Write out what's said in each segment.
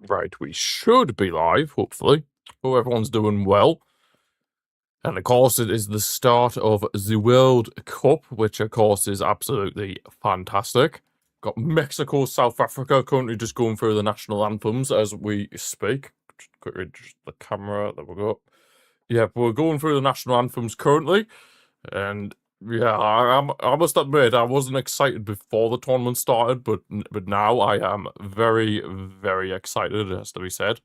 Right, we should be live, hopefully. Hope everyone's doing well. And of course, it is the start of the World Cup, which of course is absolutely fantastic. Got Mexico, South Africa currently just going through the national anthems as we speak. Quickly, just the camera, there we go. Yeah, we're going through the national anthems currently. And yeah, I must admit, I wasn't excited before the tournament started, but now I am very, very excited, it has to be said.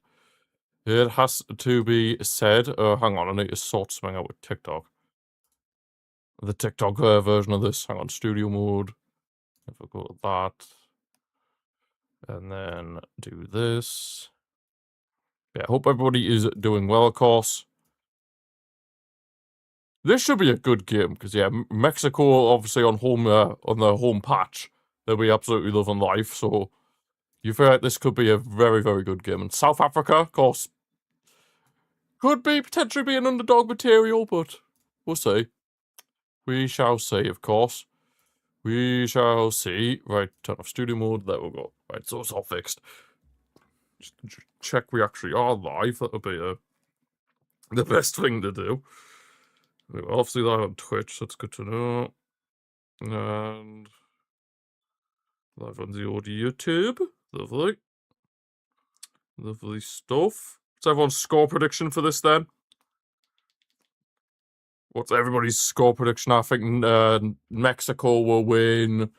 It has to be said. Hang on, I need to sort something out with TikTok. The TikTok version of this. Hang on, studio mode. If I go to that. And then do this. Yeah, hope everybody is doing well, of course. This should be a good game, because yeah, Mexico obviously on the home patch. They'll be absolutely loving life, so you feel like this could be a very, very good game. And South Africa, of course, could be potentially be an underdog material, but we'll see. We shall see, of course. We shall see. Right, turn off studio mode. There we go. Right, so it's all fixed. Just check we actually are live. That'll be the best thing to do. We're obviously live on Twitch. That's good to know. And live on the old YouTube. Lovely. Lovely stuff. What's everyone's score prediction for this then? What's everybody's score prediction? I think Mexico will win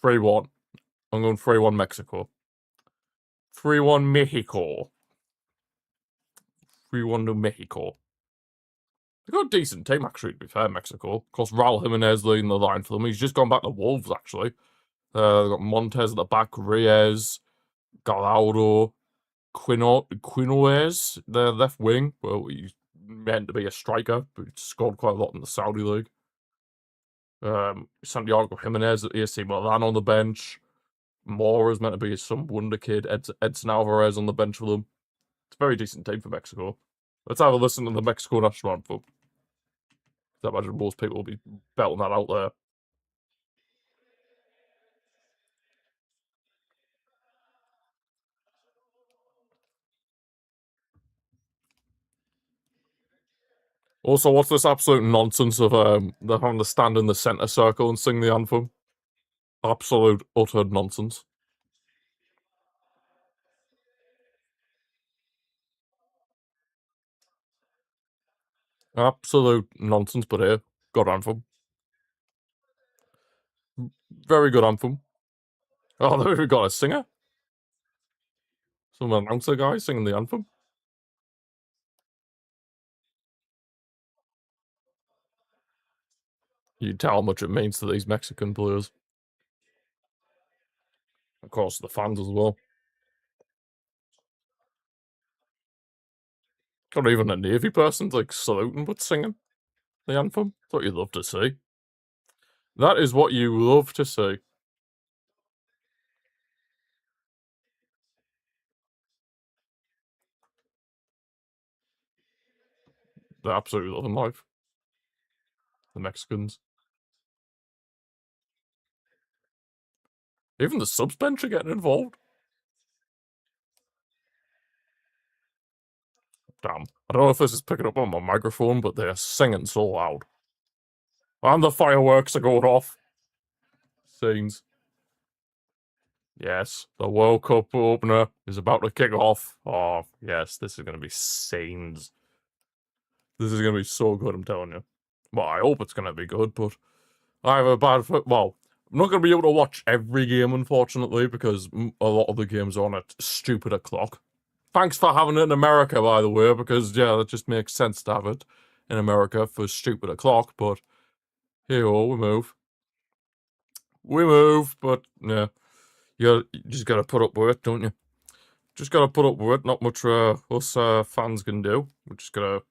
3-1. I'm going 3-1 Mexico. 3-1 Mexico. 3-1 to Mexico. They got a decent team, actually, to be fair, Mexico. Of course, Raul Jimenez leading the line for them. He's just gone back to Wolves, actually. They've got Montez at the back, Reyes, Gallardo, Quinones, their left wing. Well, he's meant to be a striker, but he scored quite a lot in the Saudi League. Santiago Jimenez at AC Milan on the bench. Moore is meant to be some wonder kid. Edson Alvarez on the bench for them. It's a very decent team for Mexico. Let's have a listen to the Mexico national anthem. I imagine most people will be belting that out there. Also, what's this absolute nonsense of them having to stand in the centre circle and sing the anthem? Absolute, utter nonsense. Absolute nonsense, but here, good anthem. Very good anthem. Oh, there we got a singer. Some announcer guy singing the anthem. You tell how much it means to these Mexican players. Of course, the fans as well. Not even a Navy person's like saluting but singing the anthem. That's what you'd love to see. That is what you love to see. They're absolutely loving life. The Mexicans. Even the subs bench are getting involved. Damn. I don't know if this is picking up on my microphone, but they're singing so loud. And the fireworks are going off. Scenes. Yes, the World Cup opener is about to kick off. Oh, yes, this is going to be scenes. This is going to be so good, I'm telling you. Well, I hope it's going to be good, but I have a bad... Well, I'm not going to be able to watch every game, unfortunately, because a lot of the games are on at stupid o'clock. Thanks for having it in America, by the way, because, yeah, that just makes sense to have it in America for stupid o'clock, but here we move. We move, but, yeah, you just got to put up with it, don't you? Just got to put up with it. Not much us fans can do. We just got to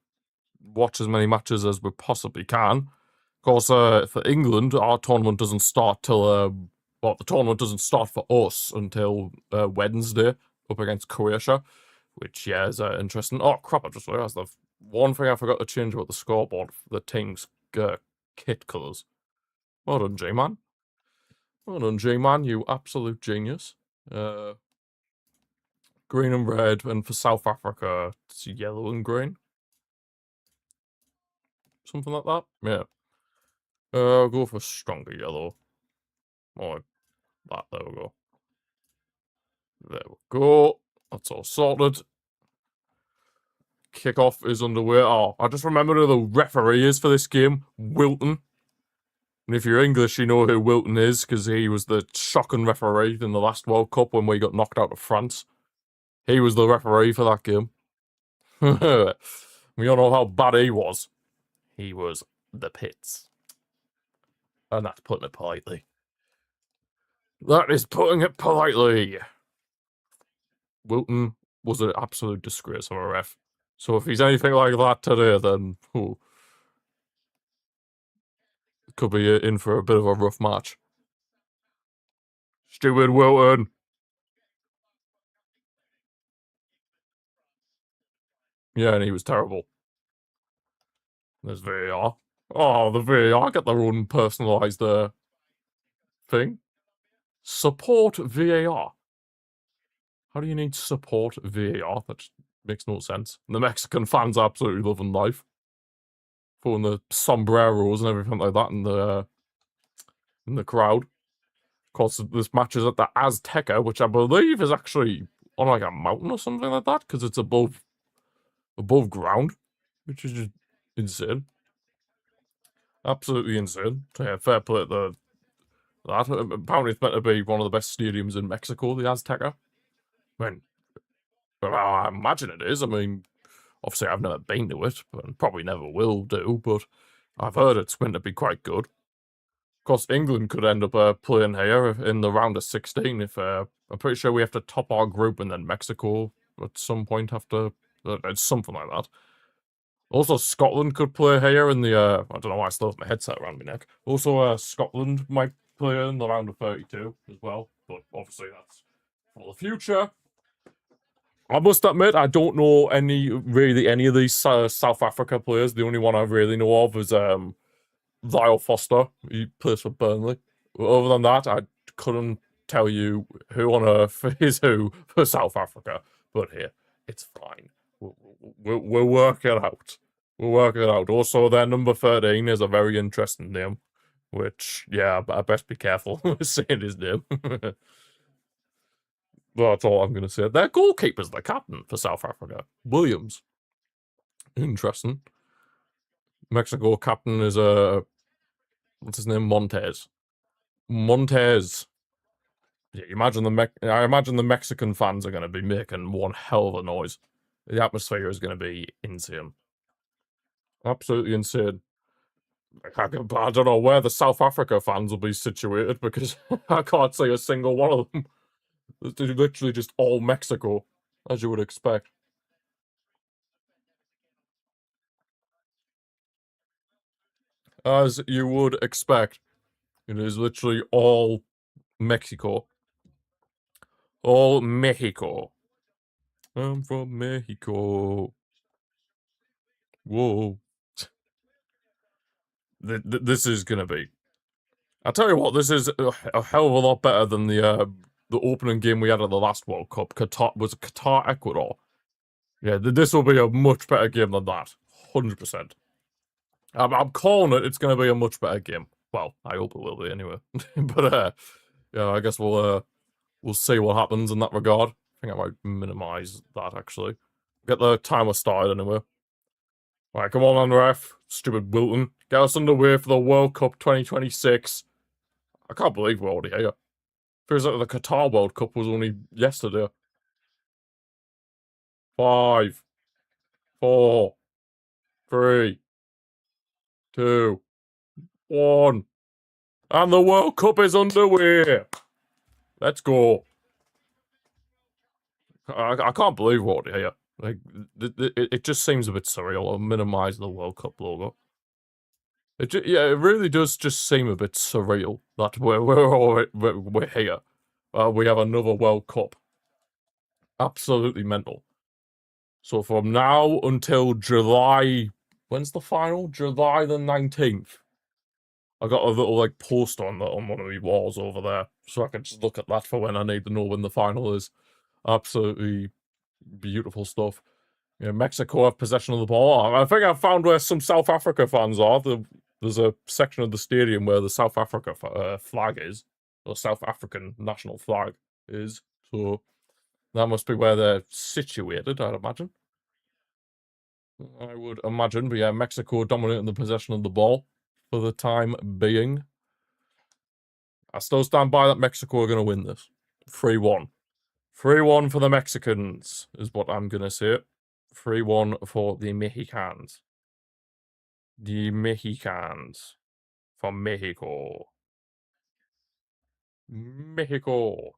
watch as many matches as we possibly can. Of course, for England, our tournament doesn't start till the tournament doesn't start for us until Wednesday up against Croatia, which is interesting. Oh crap! I just realised the one thing I forgot to change about the scoreboard: the team's kit colours. Well done, G-Man. Well done, G-Man. You absolute genius. Green and red, and for South Africa, it's yellow and green. Something like that. Yeah. I'll go for stronger yellow. Or that. There we go. There we go. That's all sorted. Kickoff is underway. Oh, I just remembered who the referee is for this game. Wilton. And if you're English, you know who Wilton is, because he was the shocking referee in the last World Cup when we got knocked out of France. He was the referee for that game. We all know how bad he was. He was the pits. And that's putting it politely. That is putting it politely. Wilton was an absolute disgrace of a ref. So if he's anything like that today, then could be in for a bit of a rough match. Stupid Wilton. Yeah, and he was terrible. There's VAR. Oh, the VAR get their own personalised thing. Support VAR. How do you need support VAR? That just makes no sense. And the Mexican fans are absolutely loving life. Throwing the sombreros and everything like that in the crowd. Of course, this match is at the Azteca, which I believe is actually on like a mountain or something like that, because it's above ground, which is just insane. Absolutely insane. So yeah, fair play to that. Apparently, it's meant to be one of the best stadiums in Mexico, the Azteca. I mean, I imagine it is. I mean, obviously, I've never been to it, and probably never will do, but I've heard it's meant to be quite good. Of course, England could end up playing here in the round of 16 if I'm pretty sure we have to top our group, and then Mexico at some point have to. It's something like that. Also, Scotland could play here in the. I don't know why I still have my headset around my neck. Also, Scotland might play in the round of 32 as well, but obviously that's for the future. I must admit, I don't know any of these South Africa players. The only one I really know of is Lyle Foster. He plays for Burnley. Other than that, I couldn't tell you who on earth is who for South Africa. But here, it's fine. We'll work it out. We'll work it out. Also, their number 13 is a very interesting name. Which, yeah, I best be careful saying his name. That's all I'm going to say. Their goalkeeper's the captain for South Africa. Williams. Interesting. Mexico captain is what's his name? Montez. Yeah, I imagine the Mexican fans are going to be making one hell of a noise. The atmosphere is going to be insane. Absolutely insane. I don't know where the South Africa fans will be situated because I can't see a single one of them. They're literally just all Mexico, as you would expect. As you would expect. It is literally all Mexico. All Mexico. I'm from Mexico. Whoa. This is gonna be. I'll tell you what, this is a hell of a lot better than the opening game we had at the last World Cup. Qatar, Ecuador. Yeah, this will be a much better game than that. 100%. I'm calling it. It's going to be a much better game. Well, I hope it will be anyway. But yeah, I guess we'll see what happens in that regard. I think I might minimize that actually. Get the timer started anyway. Right, come on, ref. Stupid Wilton. Get us underway for the World Cup 2026. I can't believe we're already here. Feels like the Qatar World Cup was only yesterday. 5, 4, 3, 2, 1. And the World Cup is underway. Let's go. I can't believe we're already here. Like, it just seems a bit surreal. I'll minimize the World Cup logo. Yeah, it really does just seem a bit surreal that we're here. We have another World Cup. Absolutely mental. So from now until July, when's the final? July the 19th. I got a little like post on one of the walls over there, so I can just look at that for when I need to know when the final is. Absolutely beautiful stuff. Yeah, Mexico have possession of the ball. I think I found where some South Africa fans are. There's a section of the stadium where the South Africa flag is, or South African national flag is. So that must be where they're situated, I'd imagine. I would imagine, but yeah, Mexico dominating the possession of the ball for the time being. I still stand by that Mexico are going to win this. 3-1. 3-1 for the Mexicans is what I'm going to say. 3-1 for the Mexicans. The Mexicans from Mexico. Mexico.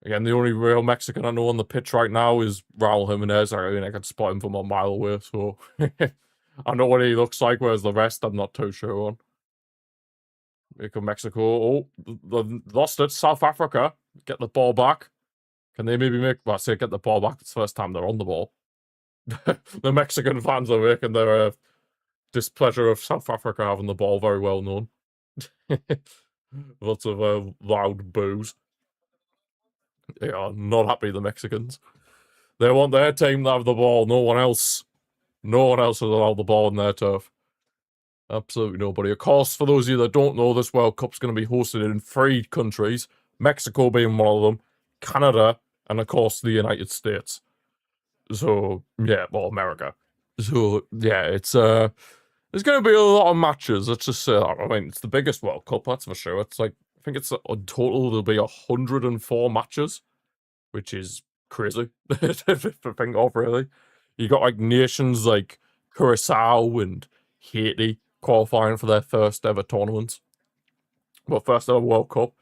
Again, the only real Mexican I know on the pitch right now is Raul Jimenez. I mean, I can spot him from a mile away, so I know what he looks like, whereas the rest I'm not too sure on. Mexico. Oh, they lost it. South Africa. Get the ball back. Can they maybe make... Well, I say get the ball back. It's the first time they're on the ball. The Mexican fans are making their displeasure of South Africa having the ball very well known. Lots of loud boos. They are not happy, the Mexicans. They want their team to have the ball. No one else. No one else has allowed the ball in their turf. Absolutely nobody. Of course, for those of you that don't know, this World Cup's going to be hosted in 3 countries. Mexico being one of them. Canada. And, of course, the United States. So, yeah, well, America. So, yeah, it's... There's going to be a lot of matches, let's just say that. I mean, it's the biggest World Cup, that's for sure. It's like, I think it's in total, there'll be 104 matches, which is crazy to think of, really. You got like nations like Curacao and Haiti qualifying for their first ever tournaments. Well, first ever World Cup.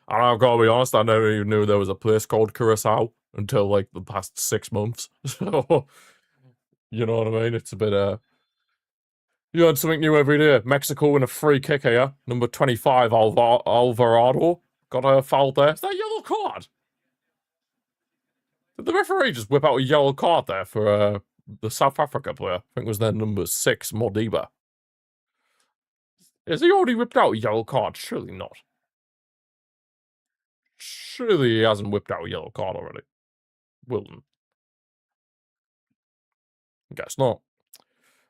And I've got to be honest, I never even knew there was a place called Curacao until like the past 6 months. So, you know what I mean? It's a bit, you learn something new every day. Mexico in a free kick here. Number 25, Alvarado. Got a foul there. Is that a yellow card? Did the referee just whip out a yellow card there for the South Africa player? I think it was their number 6, Modiba. Has he already whipped out a yellow card? Surely not. Surely he hasn't whipped out a yellow card already. Wilton. Guess not.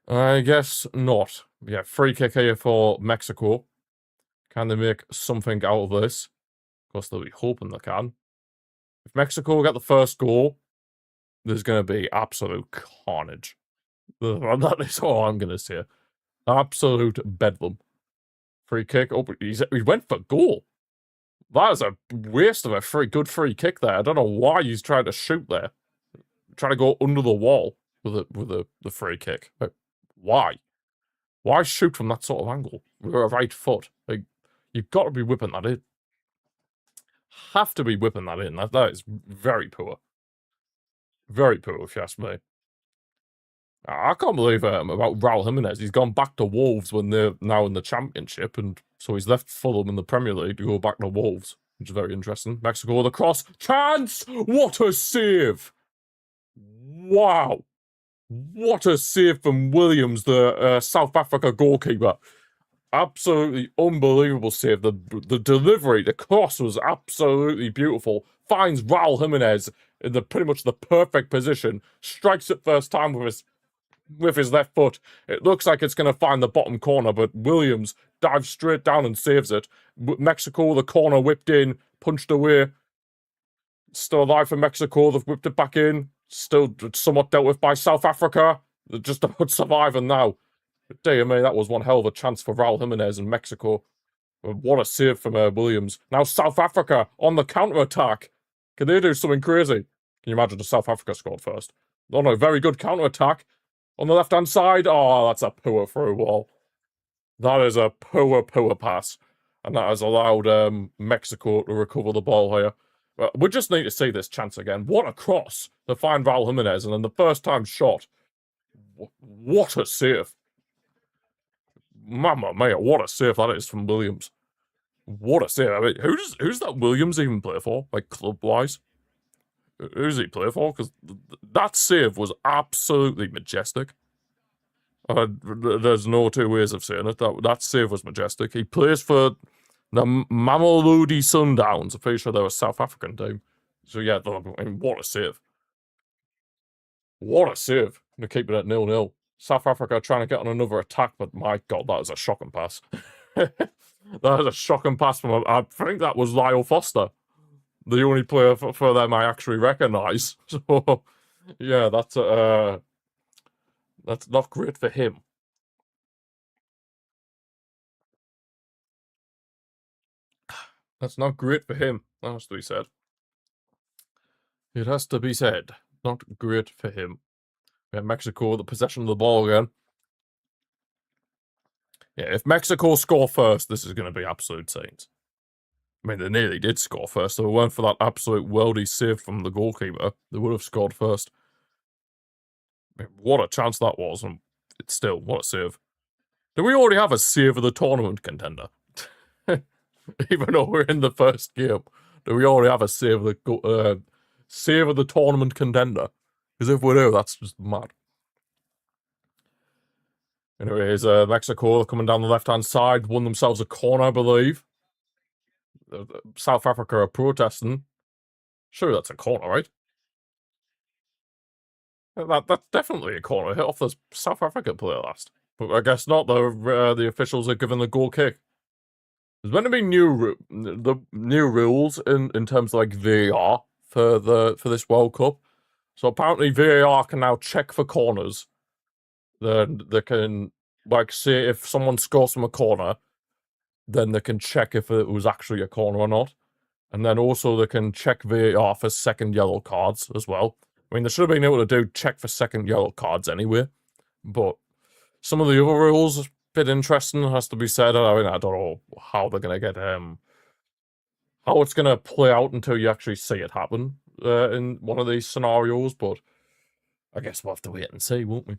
I guess not. Yeah, free kick here for Mexico. Can they make something out of this? Of course, they'll be hoping they can. If Mexico get the first goal, there's going to be absolute carnage. That is all I'm going to say. Absolute bedlam. Free kick. Oh, he went for goal. That is a waste of a good free kick there. I don't know why he's trying to shoot there. Trying to go under the wall with the free kick. Like, why? Why shoot from that sort of angle with a right foot? Like, you've got to be whipping that in. Have to be whipping that in. That is very poor. Very poor, if you ask me. I can't believe about Raul Jimenez. He's gone back to Wolves when they're now in the Championship, and so he's left Fulham in the Premier League to go back to Wolves, which is very interesting. Mexico with a cross. Chance! What a save! Wow. What a save from Williams, the South Africa goalkeeper. Absolutely unbelievable save. The delivery, the cross was absolutely beautiful. Finds Raul Jimenez in pretty much the perfect position. Strikes it first time with his left foot. It looks like it's going to find the bottom corner, but Williams dives straight down and saves it. Mexico, the corner whipped in, punched away. Still alive for Mexico. They've whipped it back in. Still somewhat dealt with by South Africa. They're just about surviving now. Dear me, that was one hell of a chance for Raul Jimenez and Mexico. What a save from Williams. Now South Africa on the counter-attack. Can they do something crazy? Can you imagine if South Africa scored first? Oh no, very good counter-attack. On the left-hand side, oh, that's a poor through ball. That is a poor pass. And that has allowed Mexico to recover the ball here. We just need to see this chance again. What a cross to find Raul Jimenez, and then the first time shot. What a save. Mamma mia, what a save that is from Williams. What a save. I mean, who's that Williams even play for? Like, club-wise? Who's he play for? Because that save was absolutely majestic. There's no two ways of saying it. That save was majestic. He plays for the Mamelodi Sundowns. I'm pretty sure they're a South African team. So yeah, I mean, what a save. What a save. To keep it at 0-0. South Africa trying to get on another attack, but my God, that is a shocking pass. That is a shocking pass from, I think that was Lyle Foster, the only player for them I actually recognise. So, yeah, that's not great for him. That's not great for him, that has to be said. It has to be said. Not great for him. Yeah, Mexico, the possession of the ball again. Yeah, if Mexico score first, this is going to be absolute saints. I mean, they nearly did score first. If it weren't for that absolute worldy save from the goalkeeper, they would have scored first. I mean, what a chance that was, and it's still, what a save. Do we already have a save of the tournament contender? Even though we're in the first game, do we already have a save of the tournament contender? Because if we do, that's just mad. Anyways, Mexico coming down the left-hand side, won themselves a corner, I believe. South Africa are protesting. Sure, that's a corner, right? That's definitely a corner. Hit off the South Africa player last. But I guess not. The officials are giving the goal kick. There's meant to be new rules in terms of like VAR for this World Cup. So apparently VAR can now check for corners. Then they can like say if someone scores from a corner, then they can check if it was actually a corner or not. And then also they can check VAR for second yellow cards as well. I mean, they should have been able to check for second yellow cards anyway. But some of the other rules are a bit interesting, has to be said. I mean, I don't know how they're going to get, how it's going to play out until you actually see it happen in one of these scenarios. But I guess we'll have to wait and see, won't we?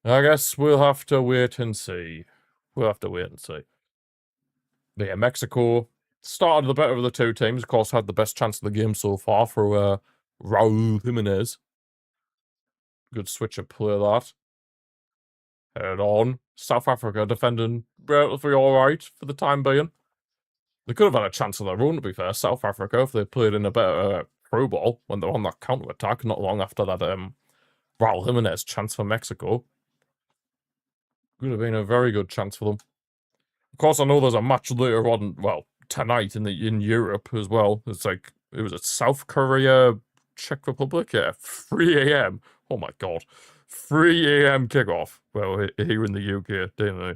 I guess we'll have to wait and see. We'll have to wait and see. But yeah, Mexico started the better of the two teams. Of course, had the best chance of the game so far for Raul Jimenez. Good switch of play, that. Head on. South Africa defending relatively alright for the time being. They could have had a chance of their own, to be fair, South Africa, if they played in a better through ball when they're on that counter-attack, not long after that Raul Jimenez chance for Mexico. Could have been a very good chance for them. Of course, I know there's a match later on, well, tonight in Europe as well. It's like, it was at South Korea, Czech Republic? Yeah, 3 a.m. Oh my God. 3 a.m. kickoff. Well, here in the UK, don't they?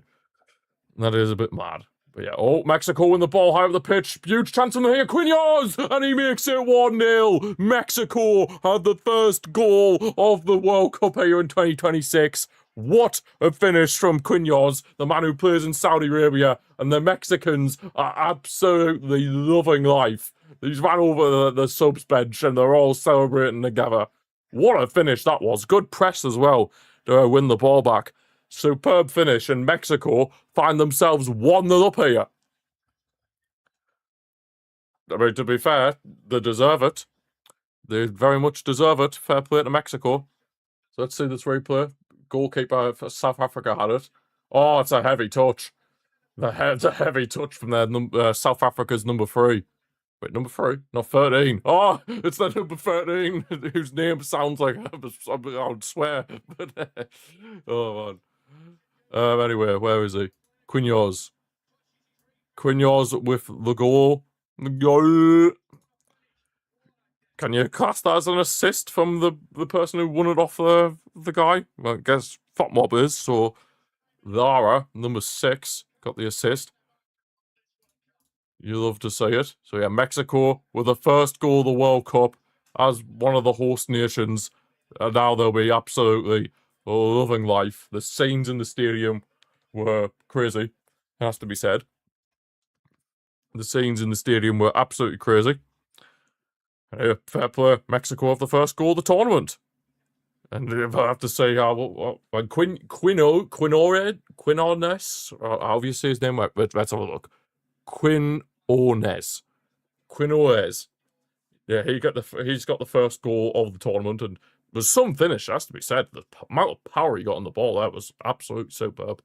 That is a bit mad. But yeah, oh, Mexico in the ball high of the pitch. Huge chance from here, Quinoz! And he makes it 1-0. Mexico had the first goal of the World Cup here in 2026. What a finish from Quinoz, the man who plays in Saudi Arabia, and the Mexicans are absolutely loving life. He's ran over the subs bench and they're all celebrating together. What a finish that was. Good press as well to win the ball back. Superb finish, and Mexico find themselves 1-0 up here. I mean, to be fair, they deserve it. They very much deserve it. Fair play to Mexico. So let's see this replay. Goalkeeper for South Africa had it. Oh, it's a heavy touch. It's a heavy touch from their South Africa's number 3. Wait, number 3? No, 13. Oh, it's the number 13 whose name sounds like I would swear. But, oh, man. Anyway, where is he? Quinoz. Quinoz with the goal. Goal. Can you class that as an assist from the person who won it off the guy? Well, I guess FotMob is, so Lara, number 6, got the assist. You love to see it. So yeah, Mexico with the first goal of the World Cup as one of the host nations. And now they'll be absolutely loving life. The scenes in the stadium were crazy, it has to be said. The scenes in the stadium were absolutely crazy. Fair play. Mexico have the first goal of the tournament. And if I have to say, Quinones, or however you say his name, let's have a look. Quinones. Quinones. Yeah, he's got the first goal of the tournament, and there's some finish, has to be said. The amount of power he got on the ball there was absolutely superb.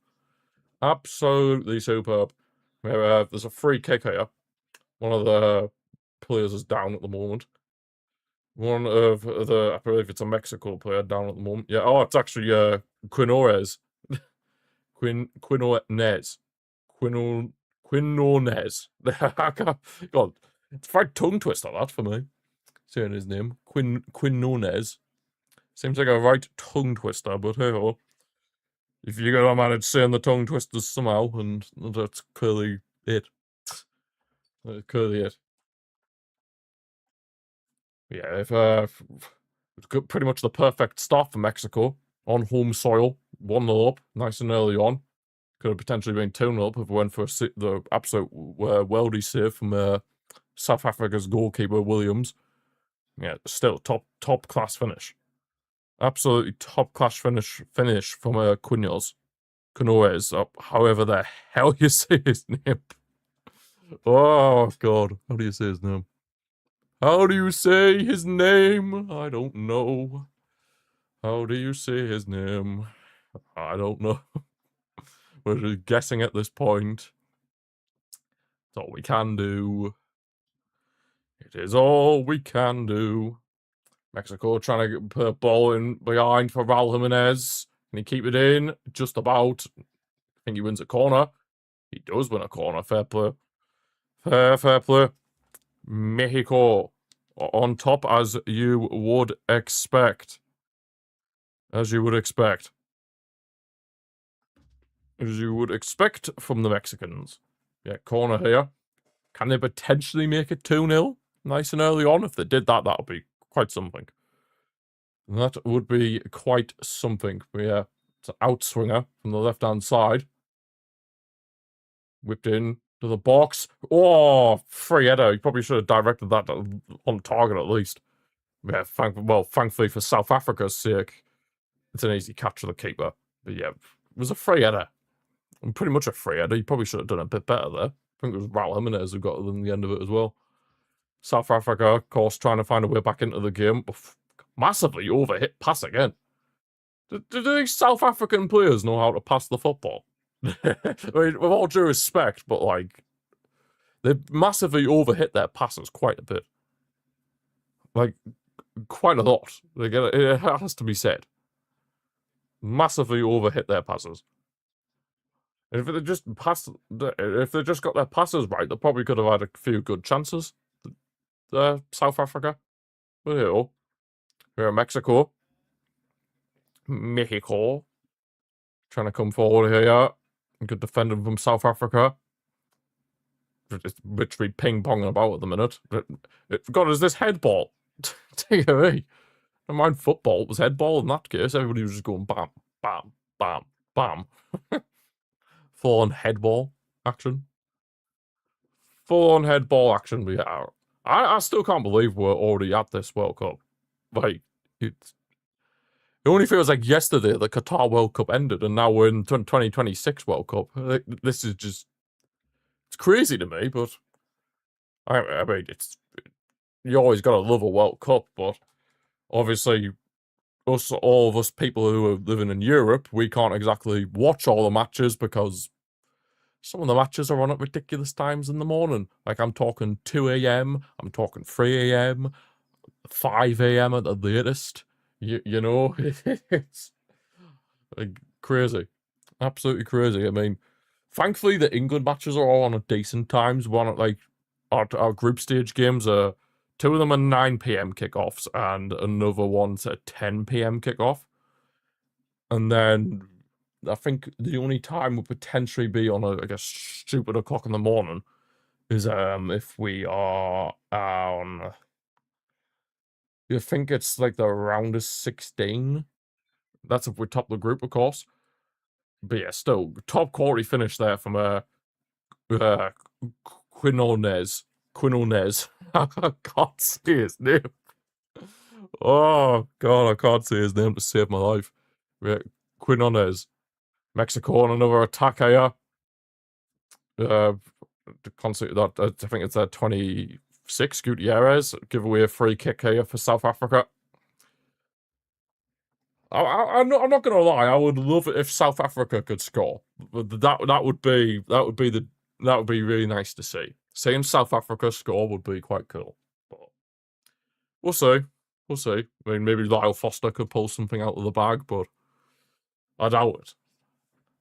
Absolutely superb. There's a free kick here. One of the players is down at the moment. One of I believe it's a Mexico player down at the moment. Yeah, oh, it's actually Quinones. Quinones. Quinones. God, it's a very tongue twister, that, for me. Saying his name. Quinones. Seems like a right tongue twister, but hey ho. If you're gonna manage saying the tongue twisters somehow, and that's clearly it. That's clearly it. Yeah, it's pretty much the perfect start for Mexico on home soil, 1-0 up, nice and early on. Could have potentially been 2-0 up if we went for the absolute worldy save from South Africa's goalkeeper Williams. Yeah, still top class finish. Absolutely top class finish from Quinones. Quinones, however the hell you say his name. Oh God, how do you say his name? How do you say his name? I don't know. How do you say his name? I don't know. We're just guessing at this point. It's all we can do. It is all we can do. Mexico trying to put a ball in behind for Raul Jimenez. Can he keep it in? Just about. I think he wins a corner. He does win a corner. Fair play. Fair play. Mexico on top, as you would expect. As you would expect. As you would expect from the Mexicans. Yeah, corner here. Can they potentially make it 2-0? Nice and early on. If they did that, that would be quite something. That would be quite something. Yeah, it's an outswinger from the left-hand side. Whipped in to the box. Oh, free header. You probably should have directed that on target at least. Yeah, thankfully for South Africa's sake, it's an easy catch for the keeper. But yeah, it was a free header. And pretty much a free header. You probably should have done a bit better there. I think it was Raul Jimenez who got it in the end of it as well. South Africa, of course, trying to find a way back into the game. Massively overhit pass again. Do these South African players know how to pass the football? I mean, with all due respect, but like, they massively overhit their passes quite a bit. Like, quite a lot. It has to be said. Massively overhit their passes. And if they just got their passes right, they probably could have had a few good chances. South Africa. But you know, here in Mexico. Trying to come forward here. Good defending from South Africa. It's literally ping-ponging about at the minute. God, is this headball? Take it away. Never mind football. It was headball in that case. Everybody was just going bam, bam, bam, bam. Full-on headball action. Full-on headball action. But yeah, I still can't believe we're already at this World Cup. Like, it only feels like yesterday the Qatar World Cup ended, and now we're in 2026 World Cup. This is just... It's crazy to me, but... I mean, you always gotta love a World Cup, but obviously all of us people who are living in Europe, we can't exactly watch all the matches because some of the matches are on at ridiculous times in the morning. Like, I'm talking 2 a.m, I'm talking 3 a.m, 5 a.m. at the latest. You know, it's like crazy. Absolutely crazy. I mean, thankfully the England matches are all on at decent times. One at like our group stage games are 2 of them are 9 p.m. kickoffs and another one's a 10 p.m. kickoff. And then I think the only time would potentially be on a stupid o'clock in the morning is if we are on, I think it's like the round of 16. That's if we top the group, of course. But yeah, still top quality finish there from Quinones. Quinones. I can't say his name. Oh, God, I can't say his name to save my life. Right. Quinones. Mexico on another attack here. Consider that, I think it's 26. Gutierrez. Give away a free kick here for South Africa. I'm not gonna lie. I would love it if South Africa could score. That would be really nice to see. Seeing South Africa score would be quite cool. But we'll see. We'll see. I mean, maybe Lyle Foster could pull something out of the bag, but I doubt it.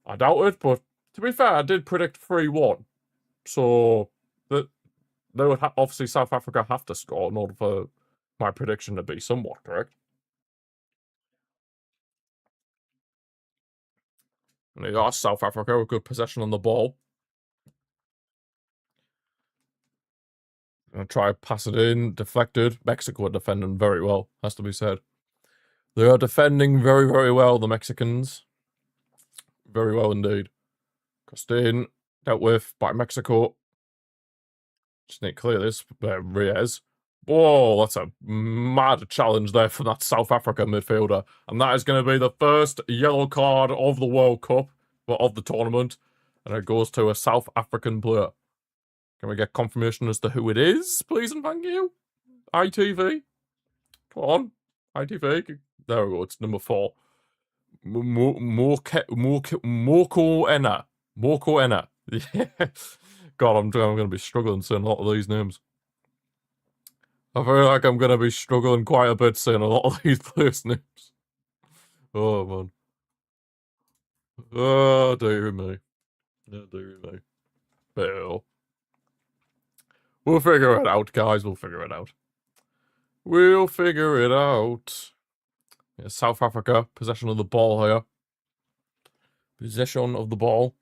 I doubt it. But to be fair, I did predict 3-1, so that they would obviously South Africa have to score in order for my prediction to be somewhat correct. And they got South Africa with good possession on the ball. And try pass it in, deflected. Mexico are defending very well, has to be said. They are defending very, very well, the Mexicans. Very well indeed. Costin, dealt with by Mexico. Just need to clear this. Reyes. Whoa, that's a mad challenge there from that South Africa midfielder. And that is going to be the first yellow card of the World Cup, well, of the tournament. And it goes to a South African player. Can we get confirmation as to who it is, please and thank you? ITV. Come on. ITV. There we go. It's number 4. Morco Enna. Morco Enna. God, I'm going to be struggling saying a lot of these names. I feel like I'm going to be struggling quite a bit saying a lot of these players' names. Oh, man. Oh, dear me. Oh, dear me. But we'll figure it out, guys. We'll figure it out. We'll figure it out. Yeah, South Africa, possession of the ball here. Possession of the ball.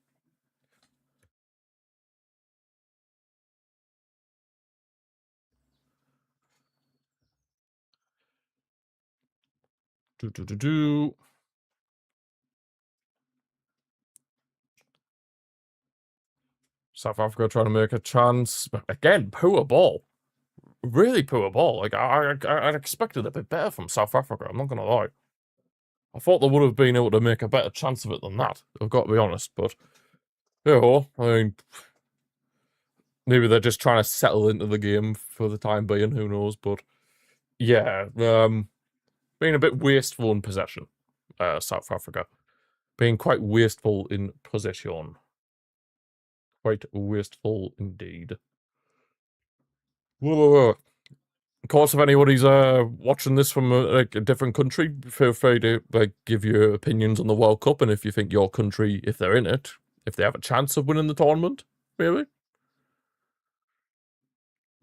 South Africa trying to make a chance. But again, poor ball. Really poor ball. Like, I expected a bit better from South Africa, I'm not going to lie. I thought they would have been able to make a better chance of it than that, I've got to be honest. But, you know, I mean, maybe they're just trying to settle into the game for the time being, who knows. But, yeah, being a bit wasteful in possession, South Africa. Being quite wasteful in possession. Quite wasteful indeed. Whoa. Of course, if anybody's watching this from a different country, feel free to give your opinions on the World Cup, and if you think your country, if they're in it, if they have a chance of winning the tournament, maybe.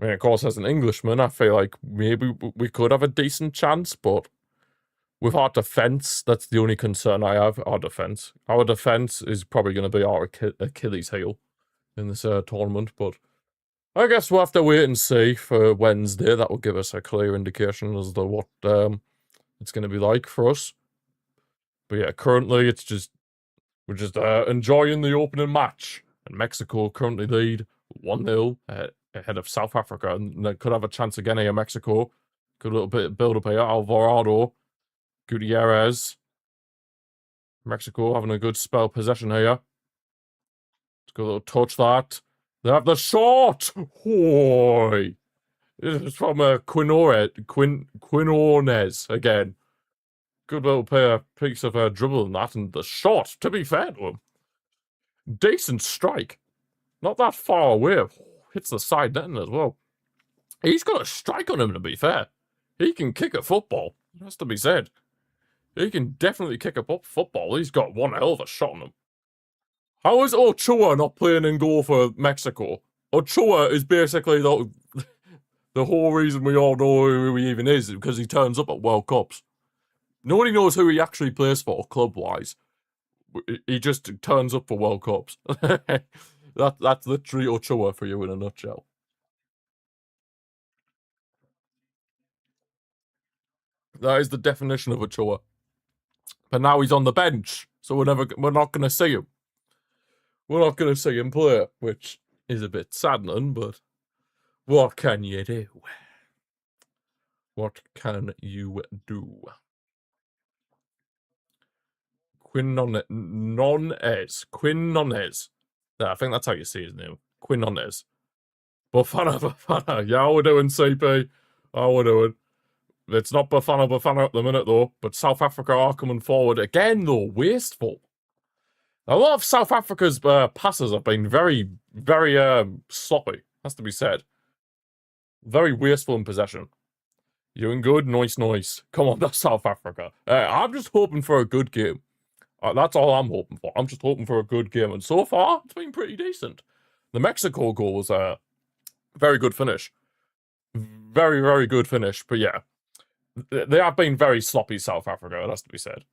I mean, of course, as an Englishman, I feel like maybe we could have a decent chance, but with our defence, that's the only concern I have, our defence. Our defence is probably going to be our Achilles heel in this tournament, but I guess we'll have to wait and see for Wednesday. That will give us a clear indication as to what it's going to be like for us. But yeah, currently it's just we're just enjoying the opening match, and Mexico currently lead 1-0 ahead of South Africa, and they could have a chance again here. Mexico, good little bit of build up here. Alvarado, Gutierrez, Mexico having a good spell possession here. Let's go a little touch that. They have the shot. Hoy. This is from Quinones again. Good little piece of dribble in that, and the shot, to be fair to him. Decent strike. Not that far away. Hits the side netting as well. He's got a strike on him, to be fair. He can kick a football. It has to be said. He can definitely kick a football. He's got one hell of a shot on him. How is Ochoa not playing in goal for Mexico? Ochoa is basically the whole reason we all know who he even is because he turns up at World Cups. Nobody knows who he actually plays for, club-wise. He just turns up for World Cups. That's literally Ochoa for you in a nutshell. That is the definition of Ochoa. But now he's on the bench, so we're not going to see him. We're not going to see him play, which is a bit saddening, but What can you do? What can you do? Quinones. Yeah, I think that's how you say his name. Quinones. Bafana. Yeah, how we doing, CP? How we doing? It's not Bafana at the minute, though. But South Africa are coming forward. Again, though, wasteful. A lot of South Africa's passes have been very, very sloppy, has to be said. Very wasteful in possession. You doing good? Nice. Come on, that's South Africa. I'm just hoping for a good game. That's all I'm hoping for. I'm just hoping for a good game. And so far, it's been pretty decent. The Mexico goal was a very good finish. Very, very good finish. But yeah, they have been very sloppy, South Africa, it has to be said.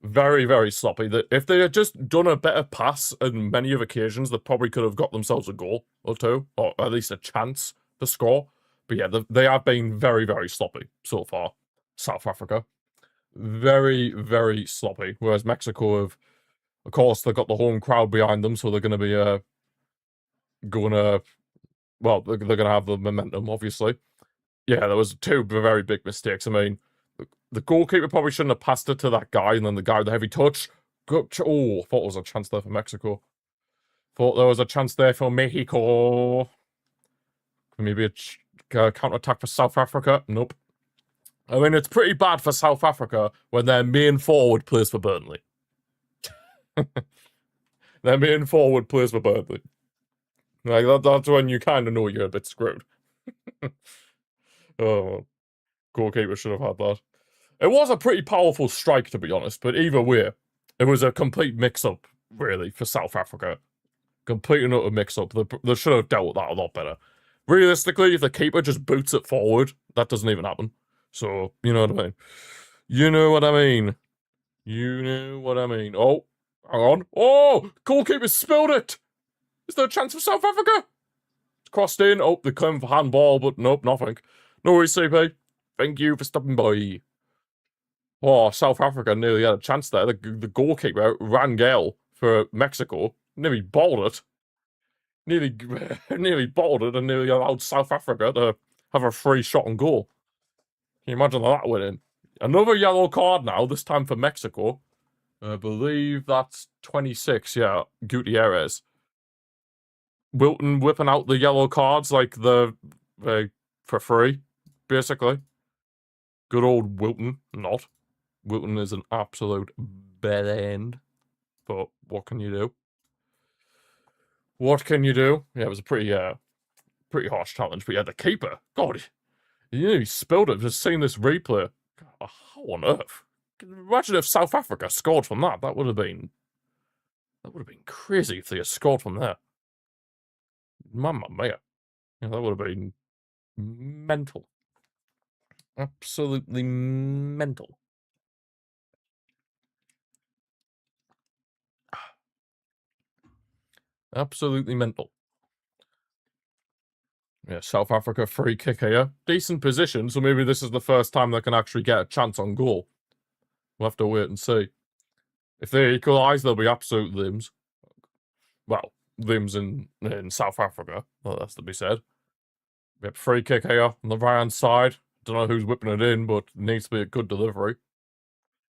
Very, very sloppy. If they had just done a better pass on many of occasions, they probably could have got themselves a goal or two, or at least a chance to score. But yeah, they have been very, very sloppy so far, South Africa. Very, very sloppy. Whereas Mexico have, of course, they've got the home crowd behind them, so they're going to be going to, well, they're going to have the momentum, obviously. Yeah, there was two very big mistakes. I mean, the goalkeeper probably shouldn't have passed it to that guy, and then the guy with the heavy touch. Oh, I thought there was a chance there for Mexico. Thought there was a chance there for Mexico. Maybe a counter-attack for South Africa. Nope. I mean, it's pretty bad for South Africa when their main forward plays for Burnley. Their main forward plays for Burnley. Like, that's when you kind of know you're a bit screwed. Oh, goalkeeper should have had that. It was a pretty powerful strike, to be honest, but either way, it was a complete mix-up, really, for South Africa. Complete and utter mix-up. They should have dealt with that a lot better. Realistically, if the keeper just boots it forward, that doesn't even happen. So, you know what I mean. You know what I mean. You know what I mean. Oh, hang on. Oh, goalkeeper spilled it. Is there a chance for South Africa? It's crossed in. Oh, they claim for handball, but nope, nothing. No worries, CP. Thank you for stopping by. Oh, South Africa nearly had a chance there. The goalkeeper, Rangel, for Mexico, nearly balled it. Nearly bottled it and nearly allowed South Africa to have a free shot on goal. Can you imagine that winning? Another yellow card now, this time for Mexico. I believe that's 26, yeah, Gutierrez. Wilton whipping out the yellow cards like for free, basically. Good old Wilton, not. Wilton is an absolute bad end. But what can you do? What can you do? Yeah, it was a pretty harsh challenge. But yeah, the keeper, God, he spilled it. Just seeing this replay, God, how on earth? Imagine if South Africa scored from that. That would have been crazy if they had scored from there. Mamma mia! Yeah, that would have been mental. Absolutely mental. Absolutely mental. Yeah, South Africa free kick here. Decent position, so maybe this is the first time they can actually get a chance on goal. We'll have to wait and see. If they equalise, they'll be absolute limbs. Well, limbs in South Africa, that has to be said. We have free kick here on the right-hand side. Don't know who's whipping it in, but it needs to be a good delivery.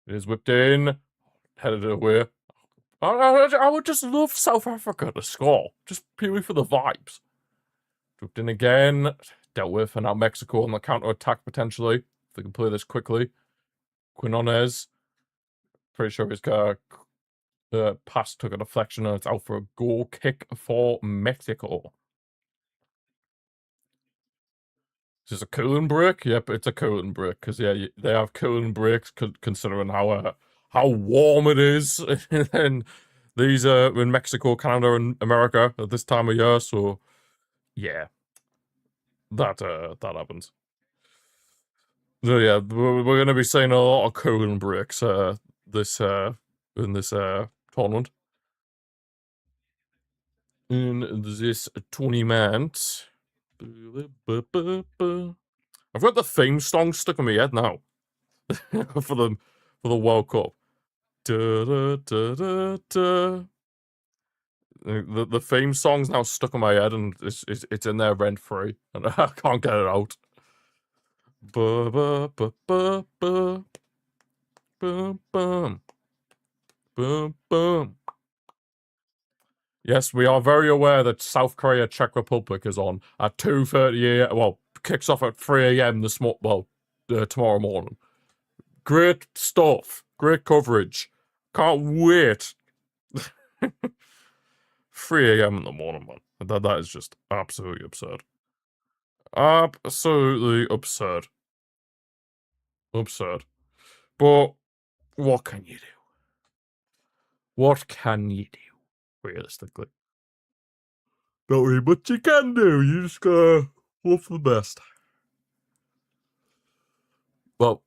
It is whipped in. Headed away. I would just love South Africa to score, just purely for the vibes. Whipped in again. Dealt with, and now Mexico on the counter-attack potentially. If they can play this quickly. Quinones. Pretty sure his pass took a deflection and it's out for a goal kick for Mexico. Is this a cooling break? Yep, it's a cooling break because yeah, they have cooling breaks considering how warm it is in these in Mexico, Canada, and America at this time of year. So yeah, that happens. So yeah, we're going to be seeing a lot of cooling breaks this in this tournament. In this tournament. I've got the theme song stuck in my head now for the World Cup. Da, da, da, da, da. The theme song's now stuck in my head, and it's in there rent free, and I can't get it out. Ba ba ba ba ba boom boom boom boom. Yes, we are very aware that South Korea Czech Republic is on at 2:30 a.m. Well, kicks off at 3 a.m. tomorrow morning. Great stuff. Great coverage. Can't wait. 3 a.m. in the morning, man. That is just absolutely absurd. Absolutely absurd. Absurd. But what can you do? What can you do? Realistically. Not really much you can do. You just gotta hope for the best. Well,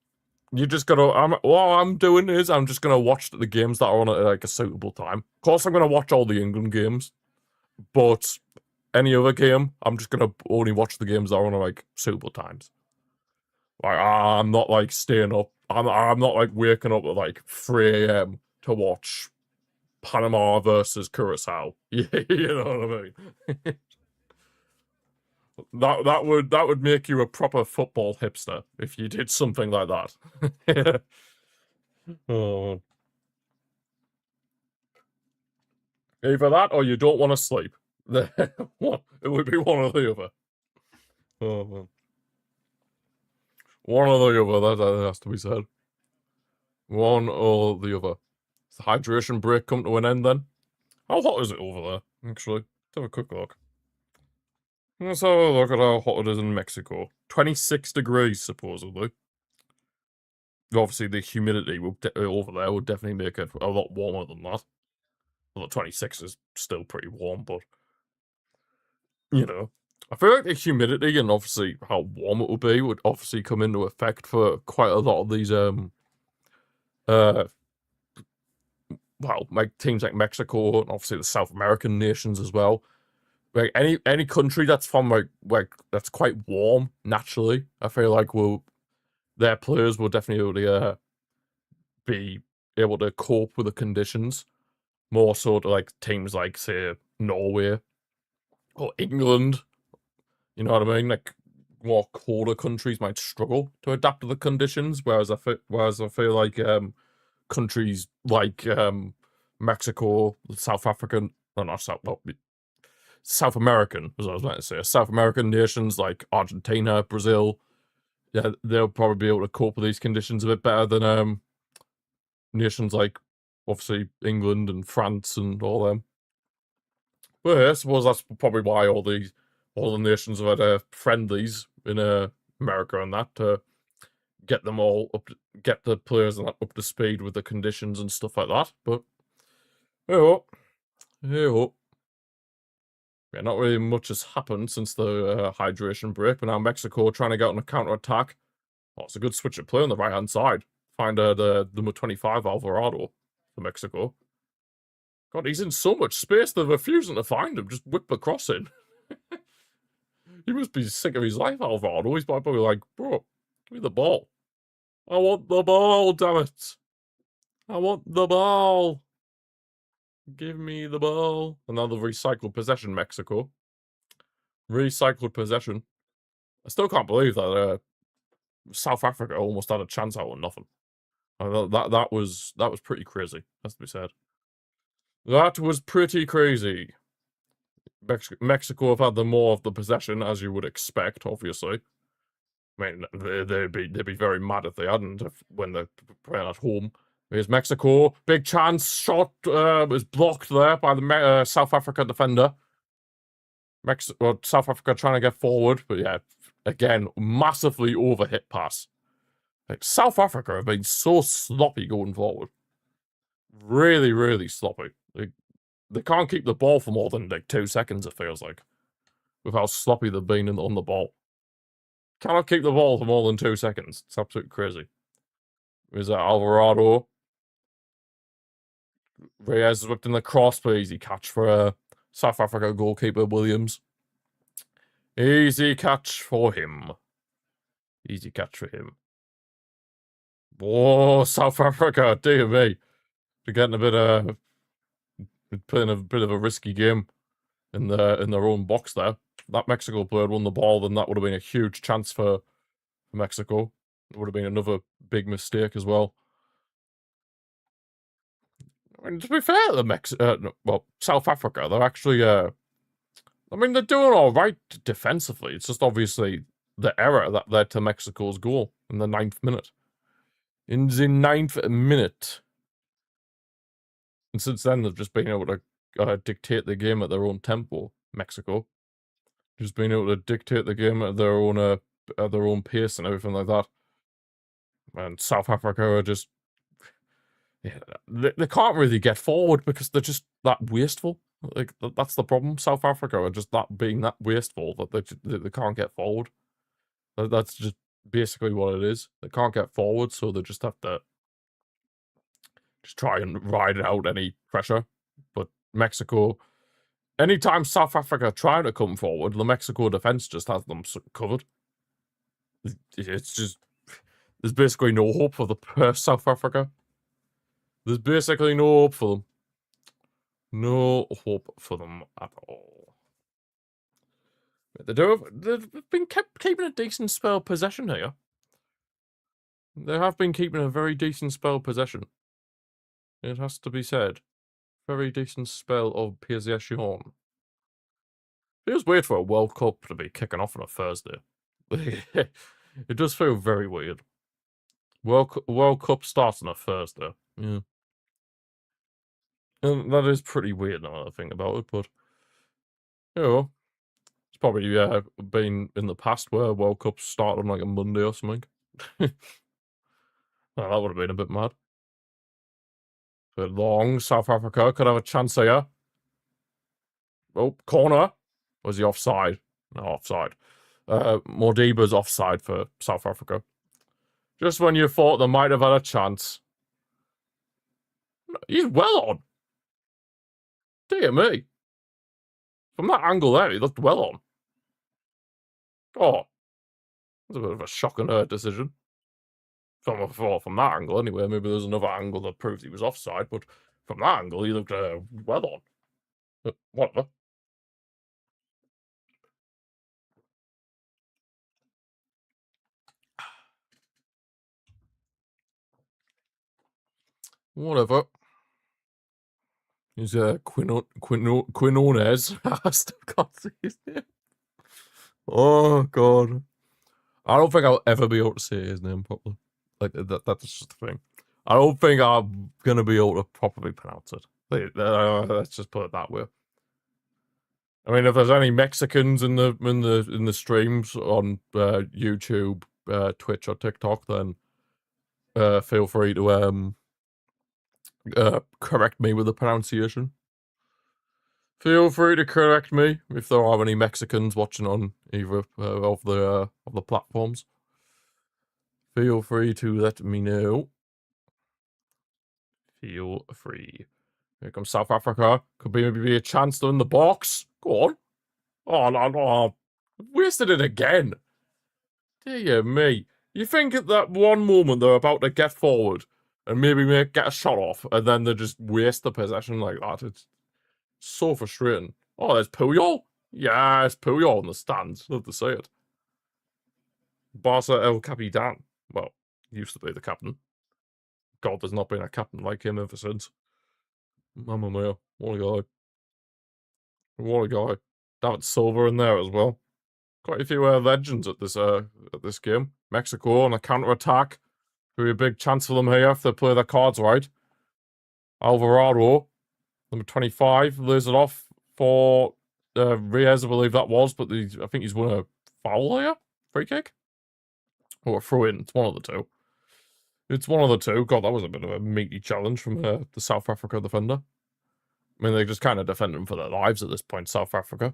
you just gotta. What I'm doing is I'm just gonna watch the games that are on at like a suitable time. Of course, I'm gonna watch all the England games, but any other game, I'm just gonna only watch the games that are on at like suitable times. Like I'm not like staying up. I'm not like waking up at like 3 a.m. to watch Panama versus Curacao. Yeah, you know what I mean. that would make you a proper football hipster if you did something like that. Oh. Either that or you don't want to sleep. It would be one or the other. Oh, man. One or the other, that has to be said. One or the other. Is the hydration break come to an end then? How hot is it over there, actually? Let's have a quick look. Let's have a look at how hot it is in Mexico. 26 degrees, supposedly. Obviously, the humidity over there would definitely make it a lot warmer than that. Although 26 is still pretty warm, but, you know. I feel like the humidity and obviously how warm it will be would obviously come into effect for quite a lot of these, like teams like Mexico and obviously the South American nations as well. Like any country that's from like that's quite warm naturally, I feel like their players will definitely be able to cope with the conditions more so to like teams like say Norway or England. You know what I mean? Like more colder countries might struggle to adapt to the conditions, whereas I feel like countries like Mexico, South African, no, not South, well, South American, as I was about to say, South American nations like Argentina, Brazil, yeah, they'll probably be able to cope with these conditions a bit better than nations like obviously England and France and all them. But yeah, I suppose that's probably why all the nations have had friendlies in America and that to get them all get the players up to speed with the conditions and stuff like that. But hey, hey, yeah, not really much has happened since the hydration break, but now Mexico trying to get on a counter-attack. Oh, it's a good switch of play on the right-hand side. Find the number 25 Alvarado for Mexico. God, he's in so much space they're refusing to find him. Just whip the cross in. He must be sick of his life, Alvarado. He's probably like, bro, give me the ball. I want the ball, damn it. I want the ball. Give me the ball. Another recycled possession, Mexico. Recycled possession. I still can't believe that South Africa almost had a chance out of nothing. That was pretty crazy, has to be said. That was pretty crazy. Mexico have had the more of the possession, as you would expect, obviously. I mean, they'd be very mad if they hadn't when they're playing at home. Here's Mexico, big chance, shot was blocked there by the South Africa defender. South Africa trying to get forward, but yeah, again, massively overhit pass. Like, South Africa have been so sloppy going forward. Really, really sloppy. They can't keep the ball for more than like 2 seconds, it feels like, with how sloppy they've been on the ball. Cannot keep the ball for more than 2 seconds. It's absolutely crazy. Is that Alvarado? Reyes is whipped in the cross, but easy catch for South Africa goalkeeper Williams. Easy catch for him. Easy catch for him. Oh, South Africa, dear me. They're getting a bit playing a bit of a risky game in their own box there. If that Mexico player had won the ball, then that would have been a huge chance for Mexico. It would have been another big mistake as well. I mean, to be fair, South Africa, they're actually, I mean, they're doing all right defensively. It's just obviously the error that led to Mexico's goal in the 9th minute. In the 9th minute. And since then, they've just been able to dictate the game at their own tempo, Mexico. Just being able to dictate the game at their own pace and everything like that. And South Africa are just, yeah, they can't really get forward because they're just that wasteful. Like, that's the problem. South Africa are just being that wasteful that they can't get forward. That's just basically what it is. They can't get forward, so they just have to just try and ride out any pressure. But Mexico, anytime South Africa try to come forward, the Mexico defense just has them covered. It's just, there's basically no hope for South Africa. There's basically no hope for them. No hope for them at all. They've been keeping a decent spell of possession here. They have been keeping a very decent spell of possession. It has to be said. Very decent spell of possession. Feels weird for a World Cup to be kicking off on a Thursday. It does feel very weird. World Cup starts on a Thursday. Yeah. And that is pretty weird now that I think about it, but you know, it's probably been in the past where World Cups start on like a Monday or something. Well, that would have been a bit mad. But long, South Africa could have a chance here. Oh, corner. Was he offside? No, offside. Mordiba's offside for South Africa. Just when you thought they might have had a chance. He's well on. Dear me. From that angle there, he looked well on. Oh. That's a bit of a shock and hurt decision. From that angle, anyway. Maybe there's another angle that proves he was offside, but from that angle, he looked well on. Whatever. Whatever. He's Quinones. I still can't see his name. Oh, God. I don't think I'll ever be able to say his name properly. Like, that's just the thing. I don't think I'm going to be able to properly pronounce it. Let's just put it that way. I mean, if there's any Mexicans in the streams on YouTube, Twitch, or TikTok, then feel free to correct me with the pronunciation. Feel free to correct me if there are any Mexicans watching on either of the platforms. Feel free to let me know. Feel free. Here comes South Africa. Could maybe be a chance to in the box. Go on. Oh, no. Wasted it again. Dear me. You think at that one moment they're about to get forward and maybe get a shot off, and then they just waste the possession like that. It's so frustrating. Oh, there's Puyol. Yeah, it's Puyol in the stands. Love to see it. Barca El Capitan. Well, used to be the captain. God, there's not been a captain like him ever since. Mamma mia, what a guy. What a guy. David Silva in there as well. Quite a few legends at this game. Mexico on a counter-attack. Could be a big chance for them here if they play their cards right. Alvarado, number 25, lays it off for Reyes, I believe that was, but I think he's won a foul here? Free kick? Or a throw-in. It's one of the two. It's one of the two. God, that was a bit of a meaty challenge from the South Africa defender. I mean, they're just kind of defending for their lives at this point, South Africa.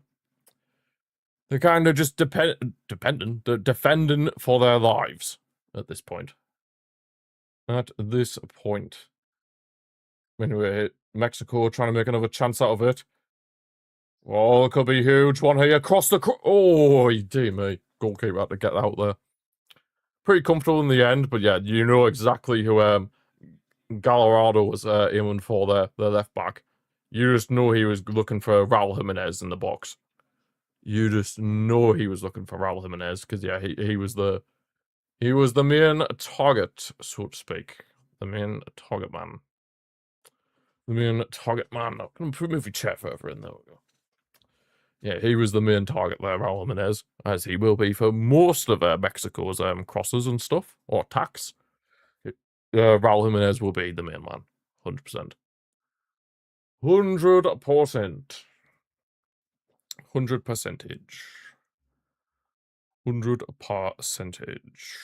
They're kind of just defending for their lives at this point. At this point. Anyway, Mexico trying to make another chance out of it. Oh, it could be a huge one here. Across the... Oh, dear me. Goalkeeper had to get out there. Pretty comfortable in the end, but yeah, you know exactly who Gallardo was aiming for there, the left back. You just know he was looking for Raul Jimenez in the box. You just know he was looking for Raul Jimenez because yeah, he was the main target, so to speak. The main target man. The main target man. I'm gonna move your chair further in. There we go. Yeah, he was the main target there, Raul Jimenez, as he will be for most of Mexico's crosses and stuff, or attacks. Raul Jimenez will be the main man, 100%. 100%. 100 percentage. 100 percentage.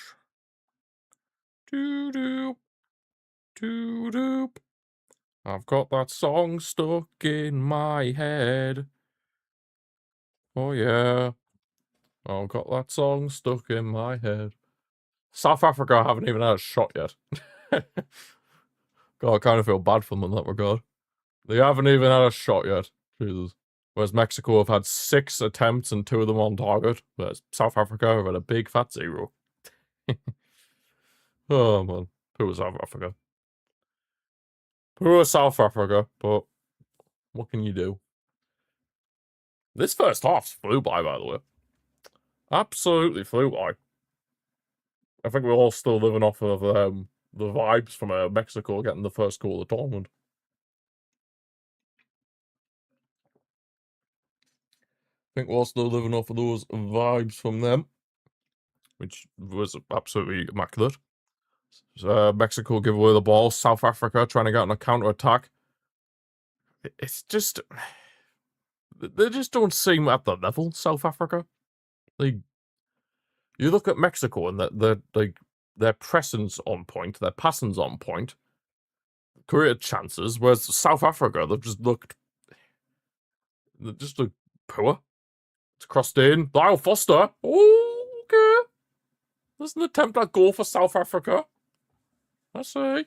Doo-doo. Doo-doo. I've got that song stuck in my head. Oh yeah. I've got that song stuck in my head. South Africa haven't even had a shot yet. God, I kind of feel bad for them in that regard. They haven't even had a shot yet. Jesus. Whereas Mexico have had 6 attempts and 2 of them on target. Whereas South Africa have had a big fat 0. Oh man. Poor South Africa. Poor South Africa, but what can you do? This first half flew by the way. Absolutely flew by. I think we're all still living off of the vibes from Mexico getting the first goal of the tournament. I think we're all still living off of those vibes from them, which was absolutely immaculate. So, Mexico give away the ball. South Africa trying to get on a counter-attack. It's just... They just don't seem at the level, South Africa. You look at Mexico and their presence on point, their passing's on point, created chances, whereas South Africa, they just looked poor. It's crossed in. Lyle Foster. Oh, okay. There's an attempt at goal for South Africa. I say.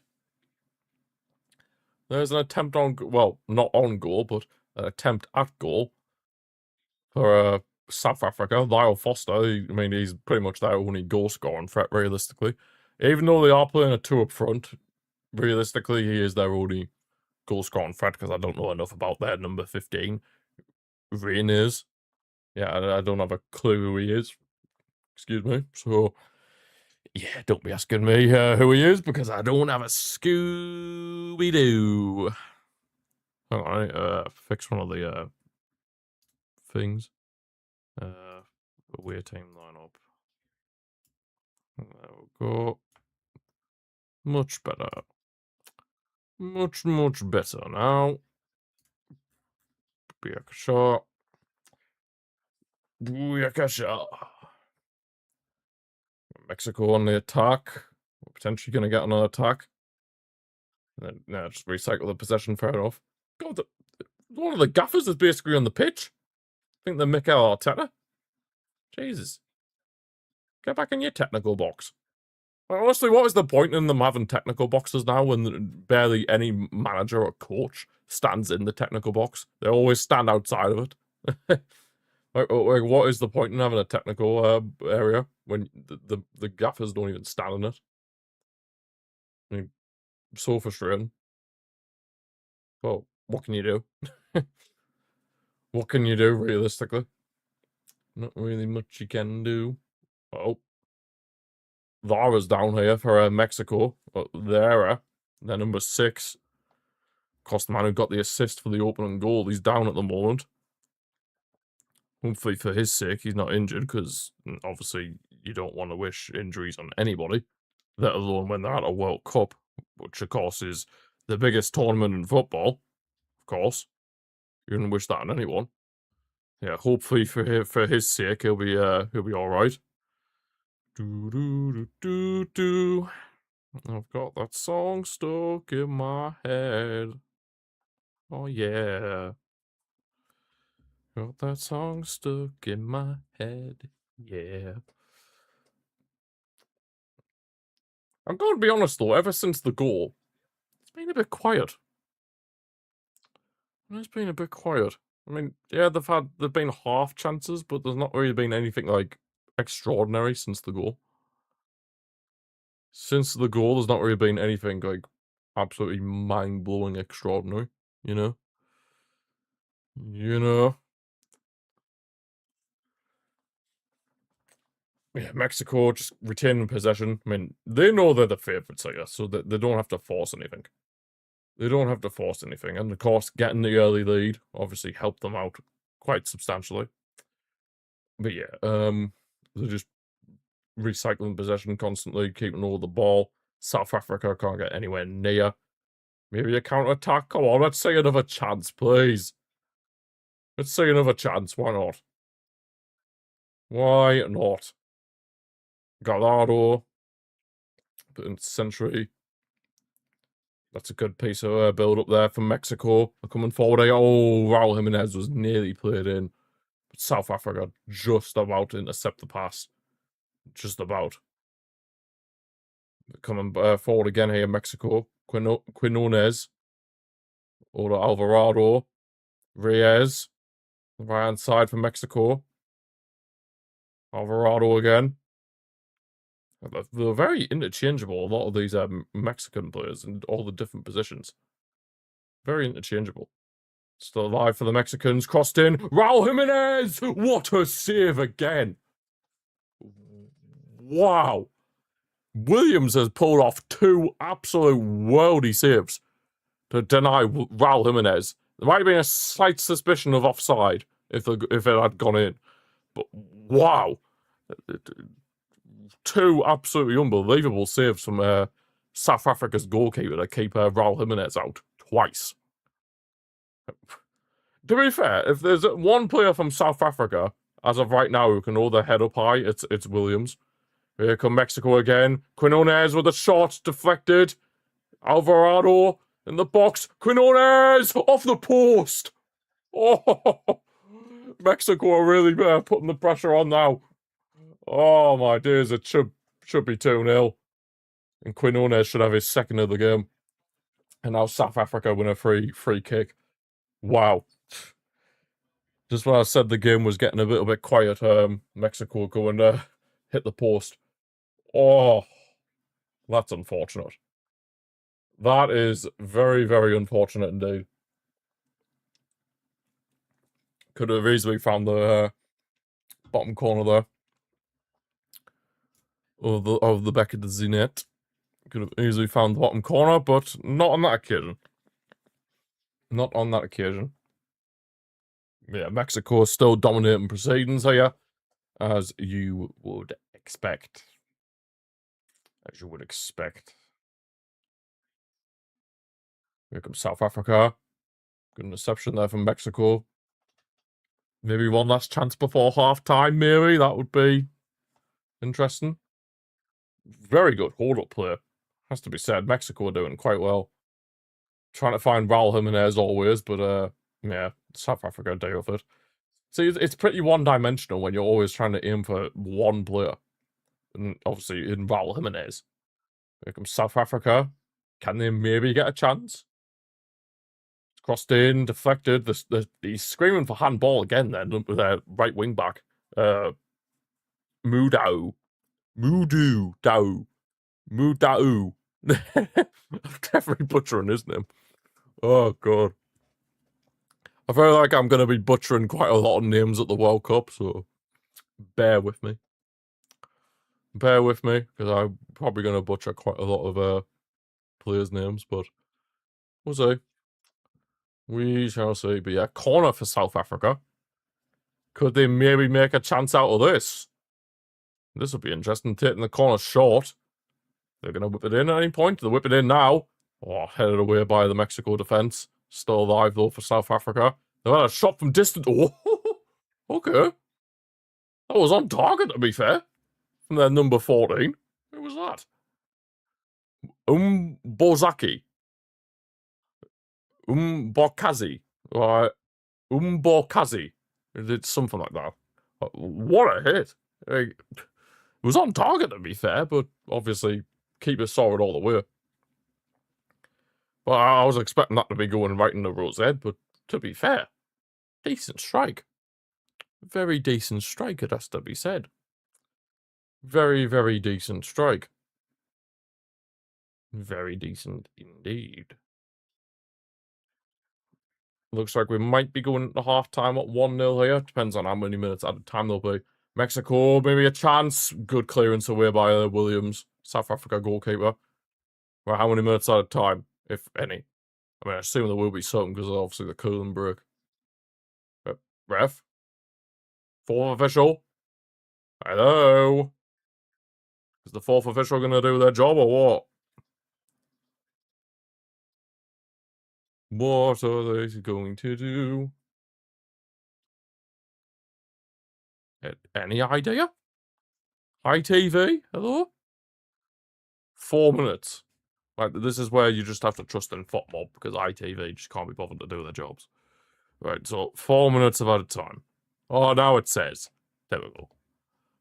There's an attempt on, well, not on goal, but an attempt at goal for South Africa. Lyle Foster, I mean, he's pretty much their only goal-scoring threat, realistically. Even though they are playing a 2 up front, realistically, he is their only goal-scoring threat, because I don't know enough about their number 15. Rain is. Yeah, I don't have a clue who he is. Excuse me. So, yeah, don't be asking me who he is, because I don't have a Scooby-Doo. Hang on, I fix one of the things. Away team lineup. There we go. Much better. Much, much better now. Booyakasha. Booyakasha. Mexico on the attack. We're potentially going to get on an attack. And then, just recycle the possession, fair enough. God, one of the gaffers is basically on the pitch. I think they're Mikel Arteta. Jesus. Get back in your technical box. Honestly, what is the point in them having technical boxes now when barely any manager or coach stands in the technical box? They always stand outside of it. like, what is the point in having a technical area when the gaffers don't even stand in it? I mean, so frustrating. Well, what can you do? What can you do, realistically? Not really much you can do. Oh. Lara's down here for Mexico. They're number 6. Of course, the man who got the assist for the opening goal, he's down at the moment. Hopefully, for his sake, he's not injured, because obviously you don't want to wish injuries on anybody, let alone when they're at a World Cup, which, of course, is the biggest tournament in football. Of course. You wouldn't wish that on anyone. Yeah, hopefully for his sake, he'll be all right. Do do do do do. I've got that song stuck in my head. Oh yeah. Got that song stuck in my head. Yeah. I'm going to be honest though, ever since the goal, it's been a bit quiet. It's been a bit quiet. I mean, yeah, there've been half chances, but there's not really been anything like extraordinary since the goal. Since the goal, there's not really been anything like absolutely mind-blowing extraordinary, you know? You know? Yeah, Mexico just retaining possession. I mean, they know they're the favourites here, so they don't have to force anything. They don't have to force anything. And of course, getting the early lead obviously helped them out quite substantially. But yeah, they're just recycling possession constantly, keeping all the ball. South Africa can't get anywhere near. Maybe a counter-attack. Come on, let's see another chance, please. Let's see another chance. Why not? Why not? Gallardo, put in century. That's a good piece of build up there from Mexico. They're coming forward. Oh, Raul Jimenez was nearly played in. But South Africa just about to intercept the pass. Just about. They're coming forward again here, Mexico. Quinones. Or Alvarado. Reyes. Right hand side for Mexico. Alvarado again. They're very interchangeable, a lot of these Mexican players in all the different positions. Very interchangeable. Still alive for the Mexicans. Crossed in. Raul Jimenez! What a save again! Wow. Williams has pulled off two absolute worldy saves to deny Raul Jimenez. There might have been a slight suspicion of offside if it had gone in. But wow. Two absolutely unbelievable saves from South Africa's goalkeeper to keep Raul Jimenez out twice. To be fair, if there's one player from South Africa as of right now who can hold their head up high, it's Williams. Here come Mexico again. Quinones with a shot deflected. Alvarado in the box. Quinones off the post. Oh, Mexico are really putting the pressure on now. Oh my days, it should be 2-0. And Quinones should have his second of the game. And now South Africa win a free kick. Wow. Just when I said the game was getting a little bit quiet, Mexico go and hit the post. Oh, that's unfortunate. That is very, very unfortunate indeed. Could have easily found the bottom corner there of the back of the net. Could have easily found the bottom corner, but not on that occasion. Not on that occasion. Yeah, Mexico is still dominating proceedings here, as you would expect. As you would expect. Here comes South Africa. Good interception there from Mexico. Maybe one last chance before half time, maybe. That would be interesting. Very good hold-up play. Has to be said. Mexico are doing quite well. Trying to find Raul Jimenez always, but yeah, South Africa deal with it. See, it's pretty one-dimensional when you're always trying to aim for one player. And obviously in Raul Jimenez. Here comes South Africa. Can they maybe get a chance? Crossed in, deflected. He's screaming for handball again then with their right wing back. Mudau. Mudau. I'm definitely butchering his name. Oh, God. I feel like I'm going to be butchering quite a lot of names at the World Cup, so bear with me. Bear with me, because I'm probably going to butcher quite a lot of players' names, but we'll see. We shall see. But yeah, corner for South Africa. Could they maybe make a chance out of this? This will be interesting. Taking the corner short. They're going to whip it in at any point. They whip it in now. Oh, headed away by the Mexico defence. Still alive, though, for South Africa. They've had a shot from distance. Oh, okay. That was on target, to be fair. From their number 14. Who was that? Bozaki. Borkazi. Borkazi. It's something like that. What a hit. It was on target, to be fair, but obviously keeper saw it all the way. Well, I was expecting that to be going right in the road's head, but to be fair, decent strike. Very decent strike, it has to be said. Very, very decent strike. Very decent indeed. Looks like we might be going into half-time at 1-0 here. Depends on how many minutes at a time there'll be. Mexico, maybe a chance. Good clearance away by Williams. South Africa goalkeeper. Well, how many minutes at a time, if any? I mean, I assume there will be some because obviously the cooling break. Ref? Fourth official? Hello? Is the fourth official going to do their job or what? What are they going to do? Any idea? ITV? Hello? 4 minutes. Right, this is where you just have to trust in football because ITV just can't be bothered to do their jobs. Right, so 4 minutes at a time. Oh, now it says. There we go.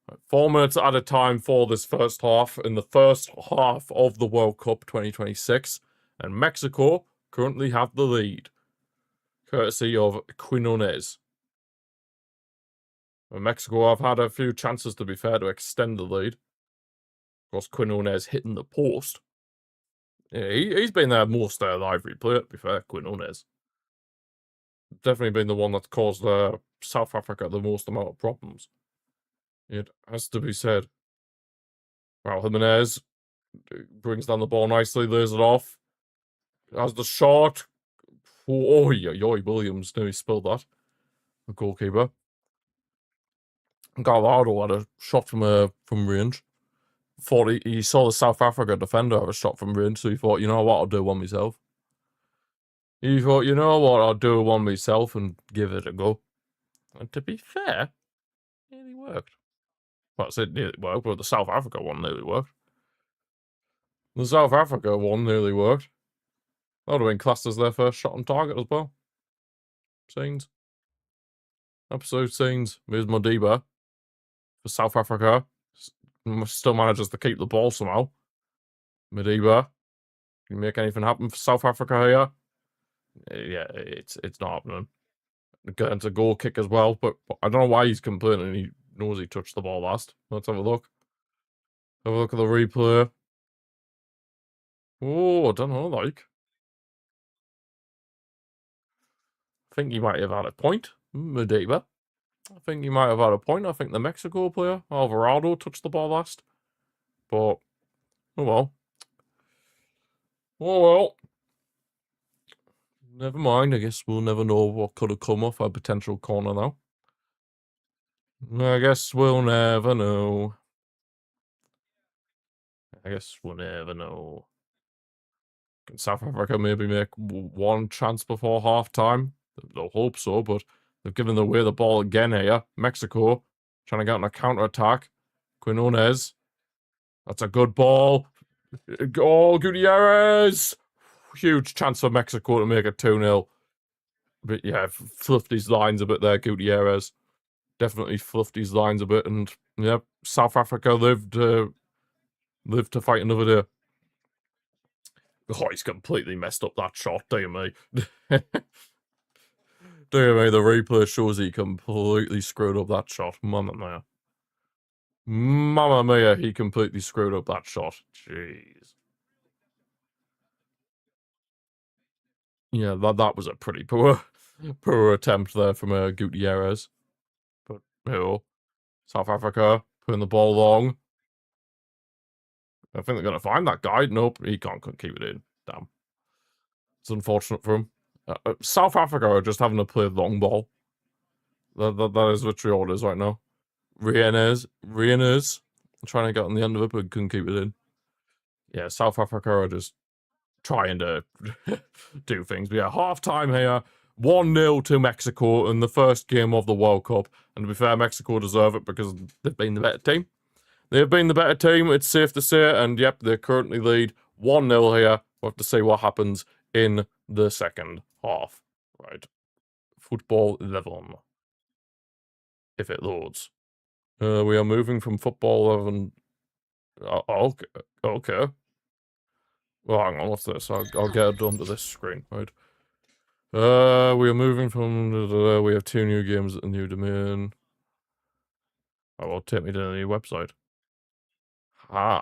Right, 4 minutes at a time for this first half in the first half of the World Cup 2026. And Mexico currently have the lead, courtesy of Quinones. And Mexico have had a few chances, to be fair, to extend the lead. Of course, Quinones hitting the post. Yeah, he's been their most lively player, to be fair, Quinones. Definitely been the one that's caused South Africa the most amount of problems. It has to be said. Well, Jimenez brings down the ball nicely, lays it off. Has the shot. Oh, Williams nearly spilled that. The goalkeeper. Gallardo had a shot from range. Thought he saw the South Africa defender have a shot from range, so he thought, you know what, I'll do one myself. He thought, you know what, I'll do one myself and give it a go. And to be fair, it nearly worked. Well, I said nearly worked, but the South Africa one nearly worked. The South Africa one nearly worked. That would have been classed as their first shot on target as well. Scenes. Absolute scenes. Here's Modiba for South Africa. Still manages to keep the ball somehow. Modiba. Can you make anything happen for South Africa here? Yeah, it's not happening. Getting to goal kick as well, but I don't know why he's complaining. He knows he touched the ball last. Let's have a look. Have a look at the replay. Oh, I don't know, like. I think he might have had a point. Modiba. I think he might have had a point. I think the Mexico player, Alvarado, touched the ball last. But, oh well. Oh well. Never mind. I guess we'll never know what could have come off a potential corner now. I guess we'll never know. I guess we'll never know. Can South Africa maybe make one chance before half-time? They'll hope so, but they've given away the ball again here. Mexico trying to get on a counter-attack. Quinones. That's a good ball. Oh, Gutierrez! Huge chance for Mexico to make it 2-0. But yeah, fluffed his lines a bit there, Gutierrez. Definitely fluffed his lines a bit, and yeah, South Africa lived to fight another day. Oh, he's completely messed up that shot, dear me. Dear me, the replay shows he completely screwed up that shot. Mamma mia. Mamma mia, he completely screwed up that shot. Jeez. Yeah, that was a pretty poor attempt there from Gutierrez. But, oh, South Africa putting the ball long. I think they're going to find that guy. Nope, he can't keep it in. Damn. It's unfortunate for him. South Africa are just having to play long ball. That is literally all it is right now. Rienes trying to get on the end of it, but couldn't keep it in. Yeah, South Africa are just trying to do things. But yeah, half-time here. 1-0 to Mexico in the first game of the World Cup. And to be fair, Mexico deserve it because they've been the better team. They've been the better team, it's safe to say. And yep, they currently lead 1-0 here. We'll have to see what happens in the second half. Right. Football 11. If it loads. We are moving from football 11. Okay. Okay. Well, hang on, what's this? I'll get it done to this screen, right? We are moving from... we have 2 new games at the new domain. Oh, well, take me to the new website. Ha!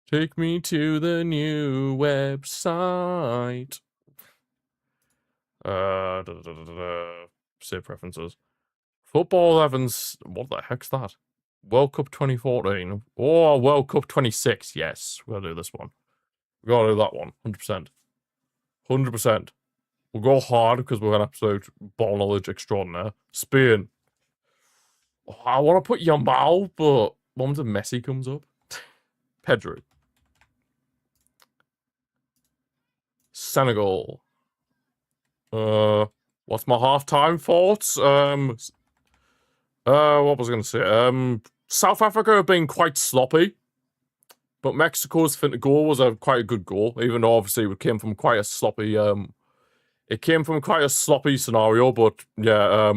Take me to the new website. Save preferences. Football 11's... What the heck's that? World Cup 2014. Oh, World Cup 26. Yes, we'll do this one. We gotta do that one. 100%. 100%. We'll go hard because we're an absolute ball knowledge extraordinaire. Spain. Oh, I want to put Yamal, but what if Messi comes up? Pedro. Senegal. What's my halftime thoughts? What was I going to say? South Africa have been quite sloppy, but Mexico's goal was quite a good goal, even though obviously it came from quite a sloppy, scenario, but yeah,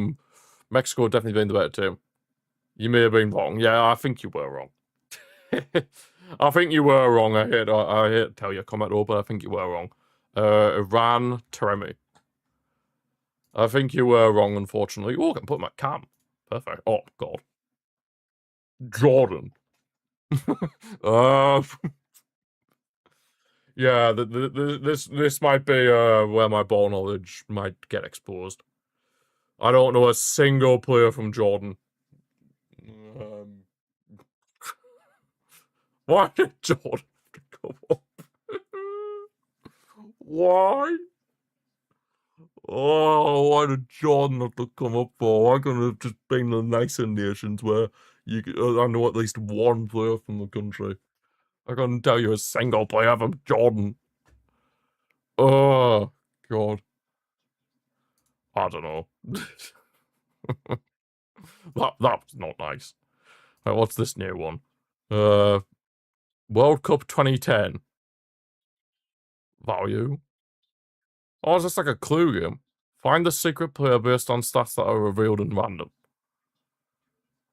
Mexico definitely been the better team. You may have been wrong. Yeah, I think you were wrong. I think you were wrong. I hate to tell you, comment over, but I think you were wrong. Iran, Taremi. I think you were wrong, unfortunately. Oh, I can put my cam. Perfect. Oh, God. Jordan. Yeah, this might be where my ball knowledge might get exposed. I don't know a single player from Jordan. Why did Jordan come up? Why? Oh, why did Jordan have to come up for? Why couldn't it have just been the nicer nations where I know at least one player from the country? I couldn't tell you a single player from Jordan. Oh, God. I don't know. That's not nice. Right, what's this new one? World Cup 2010. Value. Oh, is this like a clue game? Find the secret player based on stats that are revealed in random.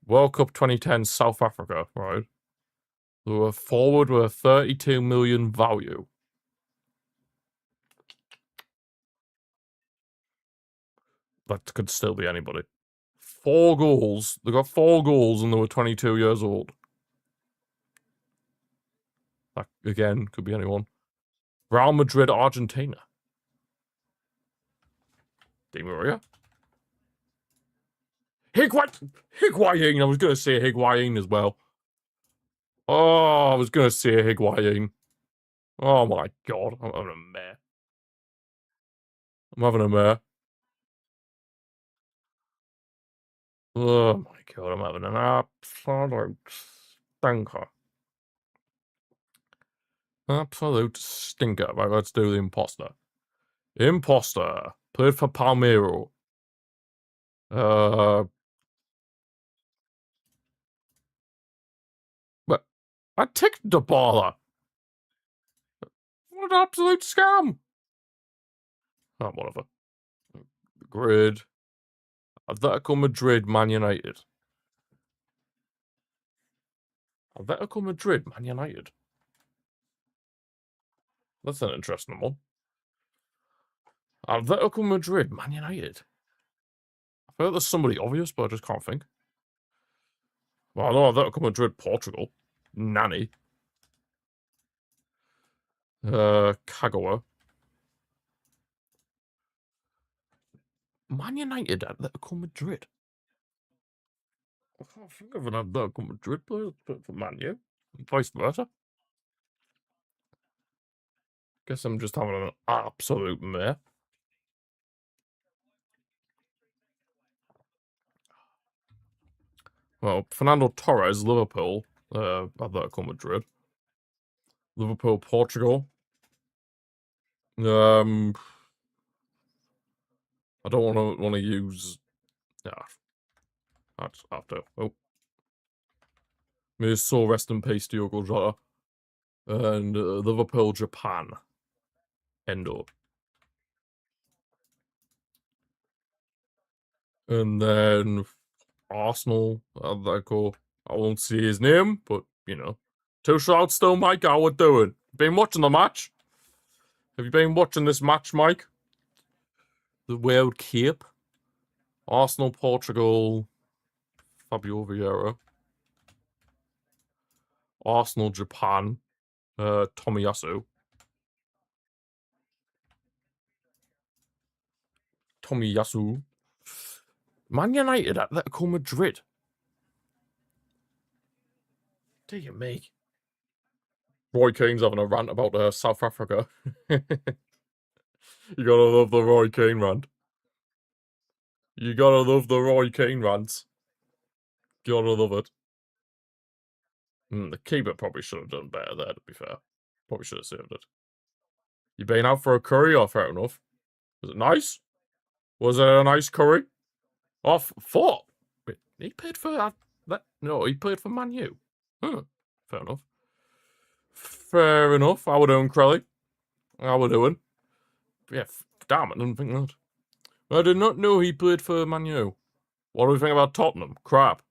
World Cup 2010 South Africa, right? They were forward with a 32 million value. That could still be anybody. 4 goals. They got 4 goals and they were 22 years old. That, again, could be anyone. Real Madrid, Argentina. Di Maria. Higuain. I was going to say Higuain as well. Oh, I was going to say Higuain. Oh my God. I'm having a mare. I'm having a mare. Oh my God. I'm having an absolute stinker. Absolute stinker. Right, let's do the imposter. Imposter. Played for Palmero. But I ticked Dybala. What an absolute scam. Oh, whatever. Grid. Atletico Madrid, Man United. Atletico Madrid, Man United. That's an interesting one. Atletico Madrid, Man United. I feel like there's somebody obvious, but I just can't think. Well, I know Atletico Madrid, Portugal. Nani. Kagawa. Man United, Atletico Madrid. I can't think of an Atletico Madrid player for Man U. Vice versa. Guess I'm just having an absolute mare. Well, Fernando Torres, Liverpool, Atletico Madrid. Liverpool, Portugal. I don't want to use. Yeah, I just have to. Oh, may his soul rest in peace, Diogo Jota. And Liverpool, Japan. Endo. And then Arsenal, Atletico. I won't see his name, but you know, two shouts still, Mike. How we doing? Been watching the match? Have you been watching this match, Mike? The World Cup. Arsenal, Portugal, Fabio Vieira. Arsenal, Japan, Tomiyasu. Tomiyasu. Man United, Atletico Madrid. Dear me. Roy Keane's having a rant about South Africa. You gotta love the Roy Keane rant. You gotta love the Roy Keane rants. Gotta love it. The keeper probably should have done better there, to be fair. Probably should have saved it. You been out for a curry? Oh, fair enough. Was it nice? Was it a nice curry? Oh, what? Wait, he played for that? No, he played for Man U. Fair enough. Fair enough. How we doing, Crowley? How we doing? Yeah, damn, I didn't think that. I did not know he played for Man U. What do we think about Tottenham? Crap.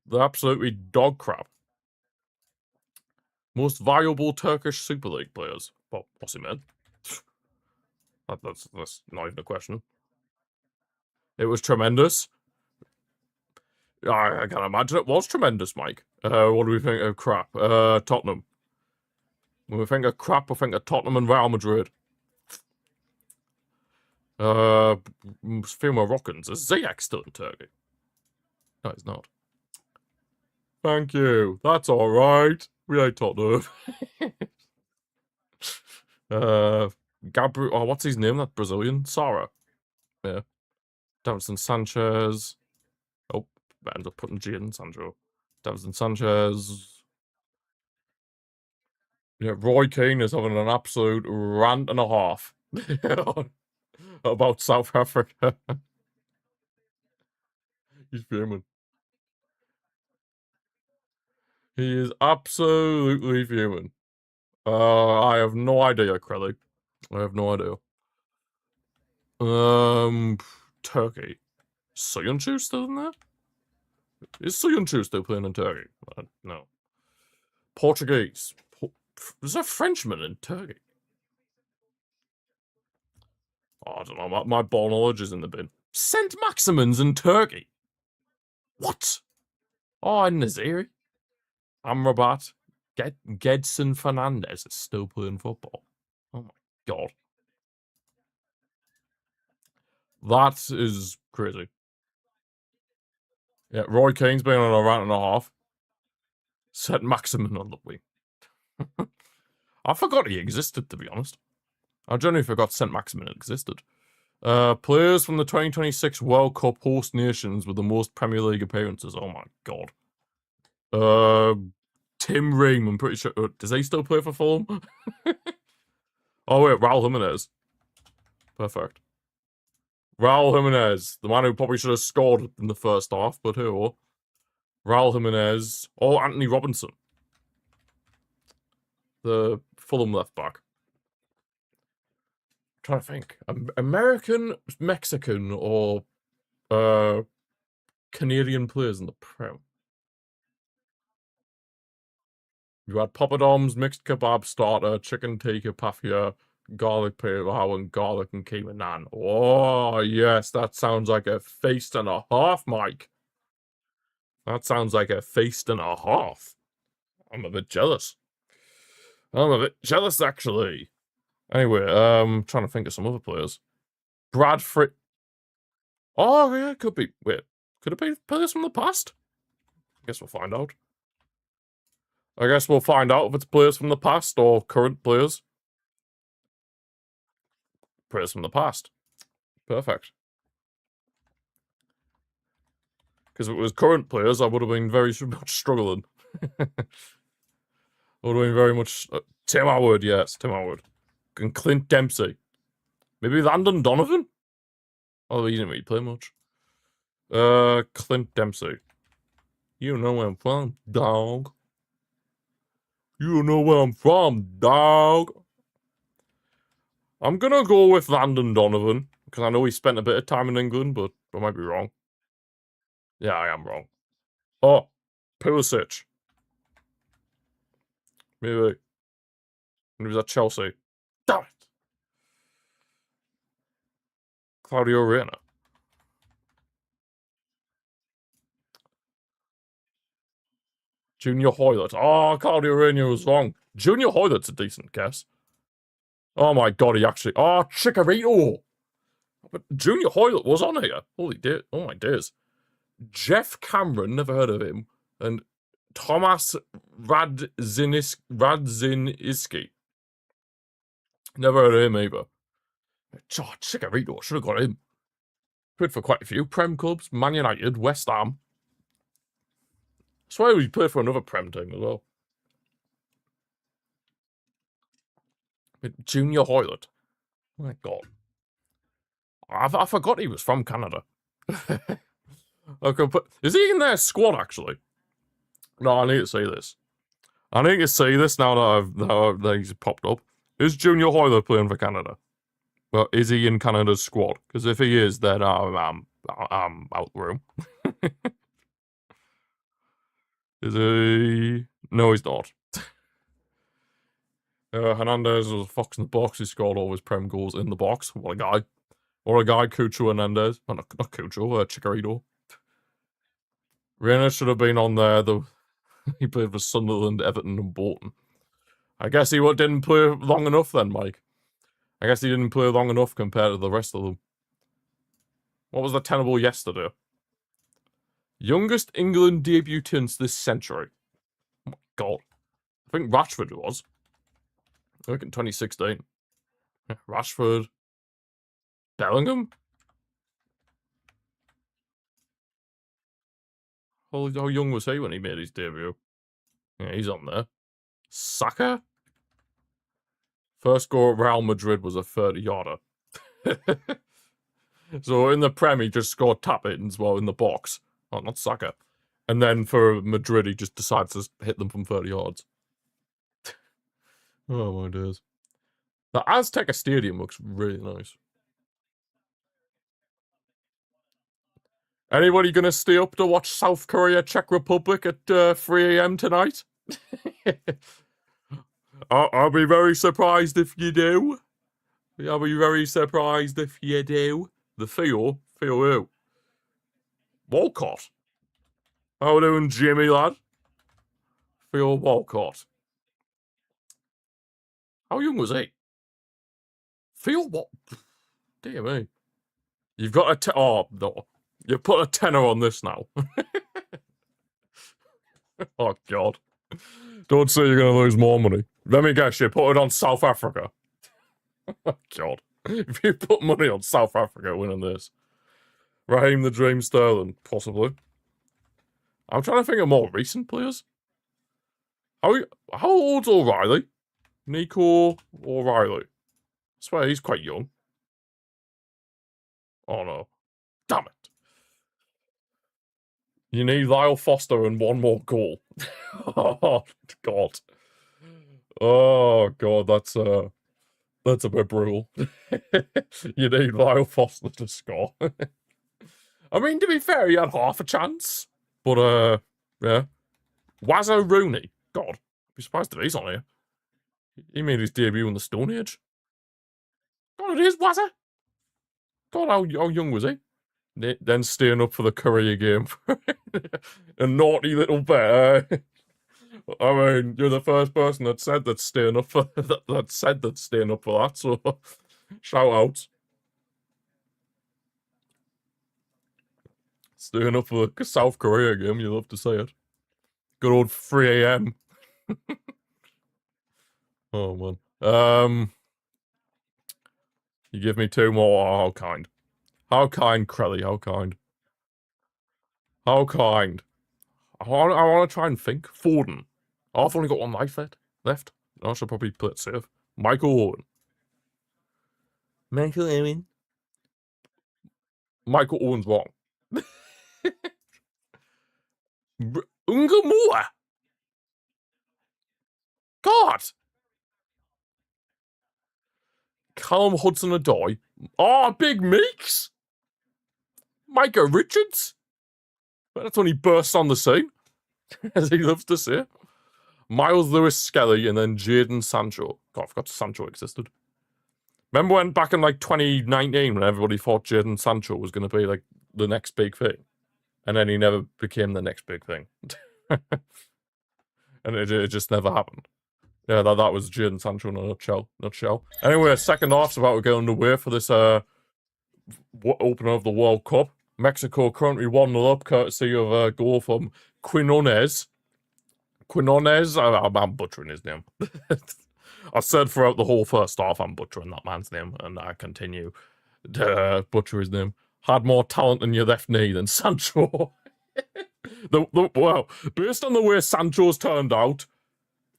They're absolutely dog crap. Most valuable Turkish Super League players. Well, what's he meant? That's not even a question. It was tremendous. I can imagine it was tremendous, Mike. What do we think of crap? Tottenham. When we think of crap, we think of Tottenham and Real Madrid. Few Moroccans. Is Ziyech still in Turkey? No, he's not. Thank you. That's alright. We ain't Tottenham. Gabriel. Oh, what's his name? That Brazilian? Sara. Yeah. Davinson Sanchez. Oh, I ended up putting G in Sandro. Davinson Sanchez. Yeah, Roy Keane is having an absolute rant and a half about South Africa. He's fuming. He is absolutely fuming. I have no idea, Crelly. I have no idea. Turkey. Soyuncu still in there? Is Soyuncu still playing in Turkey? No. Portuguese. Is there a Frenchman in Turkey? Oh, I don't know. My ball knowledge is in the bin. Saint Maximin's in Turkey. What? Oh, Naziri. Amrabat. Gedson Fernandez is still playing football. Oh my god. That is crazy. Yeah, Roy Keane's been on a rant and a half. Saint Maximin on the wing. I forgot he existed, to be honest. I genuinely forgot Saint Maximin existed. Players from the 2026 World Cup host nations with the most Premier League appearances. Oh my god. Tim Ream, I'm pretty sure. Does he still play for Fulham? Oh wait, Raul Jimenez. Perfect. Raul Jimenez, the man who probably should have scored in the first half, but who? Raul Jimenez. Oh, Anthony Robinson. The Fulham left back. I'm trying to think. American, Mexican, or Canadian players in the Prem. You had poppadoms, mixed kebab starter, chicken tikka pafia, garlic pilau, and garlic and keema naan. Oh, yes, that sounds like a feast and a half, Mike. That sounds like a feast and a half. I'm a bit jealous. I'm a bit jealous, actually. Anyway, trying to think of some other players. Bradford. Oh, yeah, could be. Wait, could it be players from the past? I guess we'll find out. I guess we'll find out if it's players from the past or current players. Players from the past. Perfect. Because if it was current players, I would have been very much struggling. I would have been very much... Tim Howard, yes, Tim Howard. And Clint Dempsey. Maybe Landon Donovan? Although he didn't really play much. Clint Dempsey. You know where I'm from, dog. You know where I'm from, dog. I'm gonna go with Landon Donovan, because I know he spent a bit of time in England, but I might be wrong. Yeah, I am wrong. Oh, Pulisic. Maybe. He was at Chelsea. Damn it. Claudio Reyna. Junior Hoylett. Oh, Claudio Reyna was wrong. Junior Hoylett's a decent guess. Oh my god, he actually... Oh, Chicharito. But Junior Hoylett was on here. Holy dear. Oh my days. Jeff Cameron, never heard of him. And Thomas Radziniski. Never heard of him either. Oh, Chicharito, should have got him. Played for quite a few Prem clubs. Man United, West Ham. I swear he played for another Prem team as well. Junior Hoylett. Oh my God. I forgot he was from Canada. Okay, but is he in their squad actually? No, I need to see this. I need to see this now that he's popped up. Is Junior Hoylett playing for Canada? Well, is he in Canada's squad? Because if he is, then I'm out the room. Is he? No, he's not. Hernandez was a fox in the box. He scored all his Prem goals in the box. What a guy. Or a guy, Cucho Hernandez. Oh, not Cucho, Chicharito. Reina should have been on there, though. He played for Sunderland, Everton, and Bolton. I guess he didn't play long enough then, Mike. I guess he didn't play long enough compared to the rest of them. What was the tenable yesterday? Youngest England debutants this century. Oh my God. I think Rashford was. I think in 2016. Yeah, Rashford. Bellingham? How young was he when he made his debut? Yeah, he's on there. Saka? First goal at Real Madrid was a 30-yarder. So in the Prem, he just scored tap-ins while in the box. Oh, not Saka. And then for Madrid, he just decides to hit them from 30 yards. Oh my days. The Azteca Stadium looks really nice. Anybody gonna stay up to watch South Korea, Czech Republic at 3 a.m. tonight? I'll be very surprised if you do. I'll be very surprised if you do. The Theo who? Walcott. How doing, Jimmy, lad? Theo Walcott. How young was he? Theo what? Dear me. You've got a oh, no. You put a tenner on this now. Oh, God. Don't say you're going to lose more money. Let me guess, you put it on South Africa. Oh, God. If you put money on South Africa winning this. Raheem the Dream Sterling, possibly. I'm trying to think of more recent players. How old's O'Reilly? Nico O'Reilly. I swear he's quite young. Oh, no. Damn it. You need Lyle Foster and one more goal. Oh, God. Oh, God, that's a bit brutal. You need Lyle Foster to score. I mean, to be fair, he had half a chance. But, yeah. Wazza Rooney. God, I'd be surprised if he's on here. He made his debut in the Stone Age. God, it is Wazza. God, how young was he? Then staying up for the Korea game. A naughty little bit. I mean, you're the first person that said that's staying up for that said that's staying up for that. So, shout out. Staying up for the South Korea game. You love to say it. Good old 3 a.m. Oh man. You give me two more. Oh, how kind. How kind, Crelly. How kind. How kind. I want to try and think. Foden. Oh, I've only got one life left. I should probably play it safe. Michael Owen. Michael Owen. Michael Owen's wrong. Ungamua. God. Callum Hudson-Odoi. Oh, Big Meeks. Micah Richards. That's when he bursts on the scene, as he loves to say. Miles Lewis-Skelly and then Jadon Sancho. God, I forgot Sancho existed. Remember when back in like 2019 when everybody thought Jadon Sancho was going to be like the next big thing? And then he never became the next big thing. And it just never happened. Yeah, that was Jadon Sancho in a nutshell. Anyway, second half's about to get underway for this opener of the World Cup. Mexico currently 1-0 up, courtesy of a goal from Quinones. Quinones? I'm butchering his name. I said throughout the whole first half I'm butchering that man's name, and I continue to butcher his name. Had more talent in your left knee than Sancho. Well, based on the way Sancho's turned out,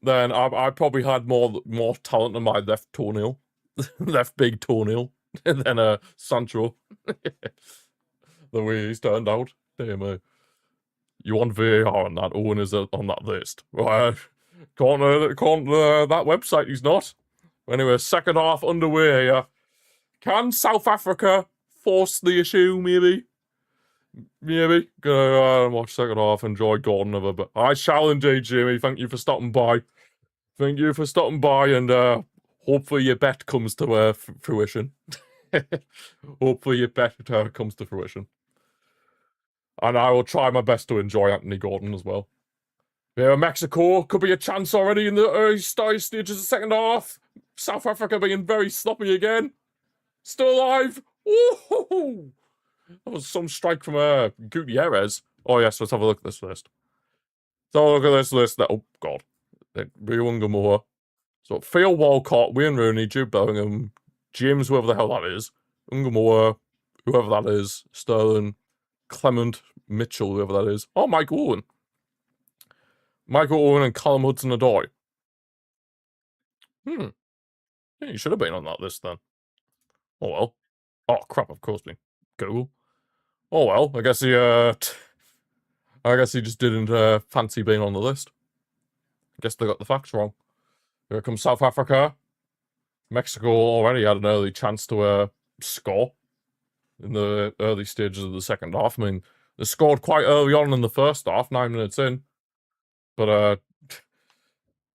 then I probably had more talent in my left toenail, left big toenail, than Sancho. The way he's turned out. Damn, you want VAR on that? Owen is on that list. Right. Can't that website he's not. Anyway, second half underway here. Can South Africa force the issue, maybe? Maybe. Gonna watch second half, enjoy Gordon of a bit. I shall indeed, Jamie. Thank you for stopping by. Thank you for stopping by, and hopefully your bet comes to fruition. Hopefully your bet comes to fruition. And I will try my best to enjoy Anthony Gordon as well. Yeah, Mexico could be a chance already in the early stages of the second half. South Africa being very sloppy again. Still alive. Ooh! That was some strike from Gutierrez. Oh yes, let's have a look at this list. So look at this list. Oh God, Rio. So Theo Walcott, Wayne Rooney, Jude Bellingham, James, whoever the hell that is, Ungamoa, whoever that is, Sterling, Clement Mitchell, whoever that is. Oh, Michael Owen. Michael Owen and Callum Hudson-Odoi. Yeah, you should have been on that list then. Oh well. Oh crap, of course me. Google. Oh well, I guess he just didn't fancy being on the list. I guess they got the facts wrong. Here comes South Africa. Mexico already had an early chance to score in the early stages of the second half. I mean, they scored quite early on in the first half, 9 minutes in. But,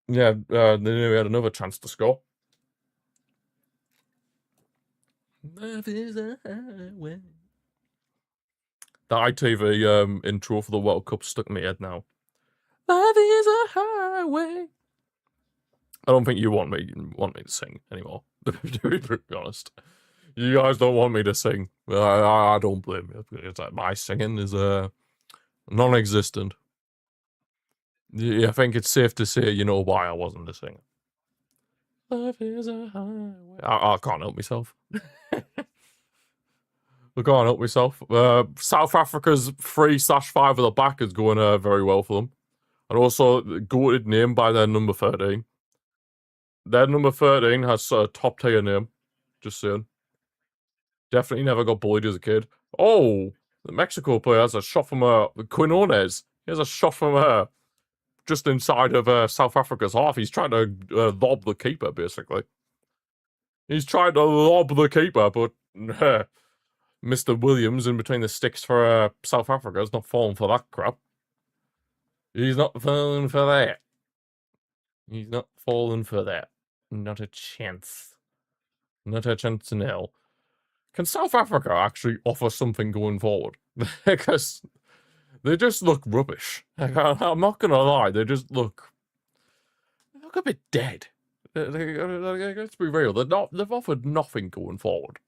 yeah, they knew we had another chance to score. Love is a highway. The ITV intro for the World Cup stuck in my head now. Love is a highway. I don't think you want me to sing anymore, to be brutally honest. You guys don't want me to sing. I don't blame you. It's like my singing is non-existent. Yeah, I think it's safe to say you know why I wasn't a singer. Love is a highway. I can't help myself. I can't help myself. South Africa's 3/5 at the back is going very well for them. And also, goated name by their number 13. Their number 13 has a top tier name. Just saying. Definitely never got bullied as a kid. Oh, the Mexico player has a shot from Quinones. He has a shot from just inside of South Africa's half. He's trying to lob the keeper, basically. He's trying to lob the keeper, but Mr. Williams in between the sticks for South Africa is not falling for that crap. He's not falling for that. He's not falling for that. Not a chance. Not a chance in hell. Can South Africa actually offer something going forward? Because they just look rubbish. I'm not gonna lie, they just look a bit dead. Let's be real. They've offered nothing going forward.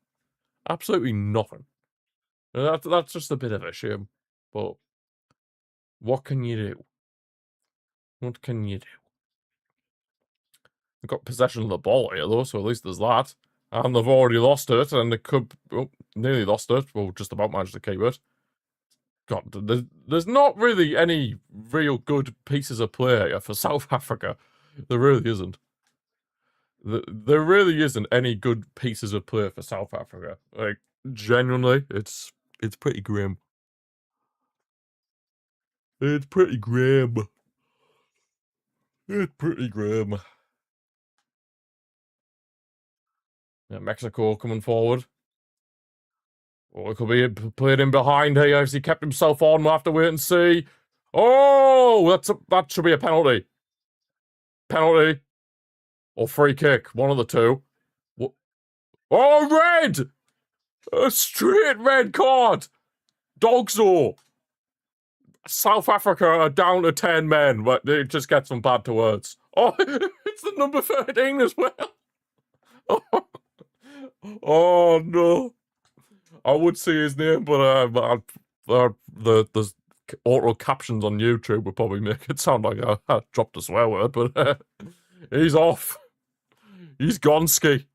Absolutely nothing. That's just a bit of a shame. But what can you do? What can you do? They've got possession of the ball here, though, so at least there's that. And they've already lost it, and they could... Oh, nearly lost it. Well, just about managed to keep it. God, there's not really any real good pieces of play here for South Africa. There really isn't. There really isn't any good pieces of play for South Africa. Like, genuinely, it's pretty grim. It's pretty grim. It's pretty grim. Yeah, Mexico coming forward. Oh, it could be played in behind here as he kept himself on. We'll have to wait and see. Oh, that should be a penalty. Penalty. Or free kick. One of the two. Oh, red! A straight red card! Dogso! South Africa are down to 10 men, but it just gets them bad to words. Oh, it's the number 13 as well. Oh no. I would say his name, but the auto captions on YouTube would probably make it sound like I dropped a swear word, but he's off. He's Gonski.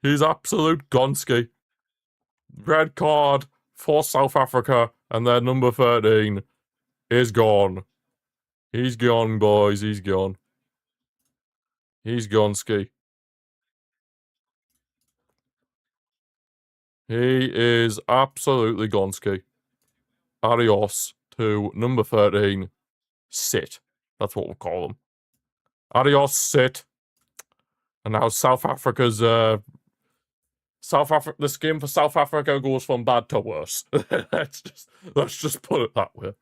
He's absolute Gonski. Red card for South Africa, and their number 13 is gone. He's gone, boys. He's gone. He's Gonski. He is absolutely Gonski. Adios to number 13. Sit. That's what we'll call him. Adios, sit. And now South Africa's the skin for South Africa goes from bad to worse. let's just put it that way.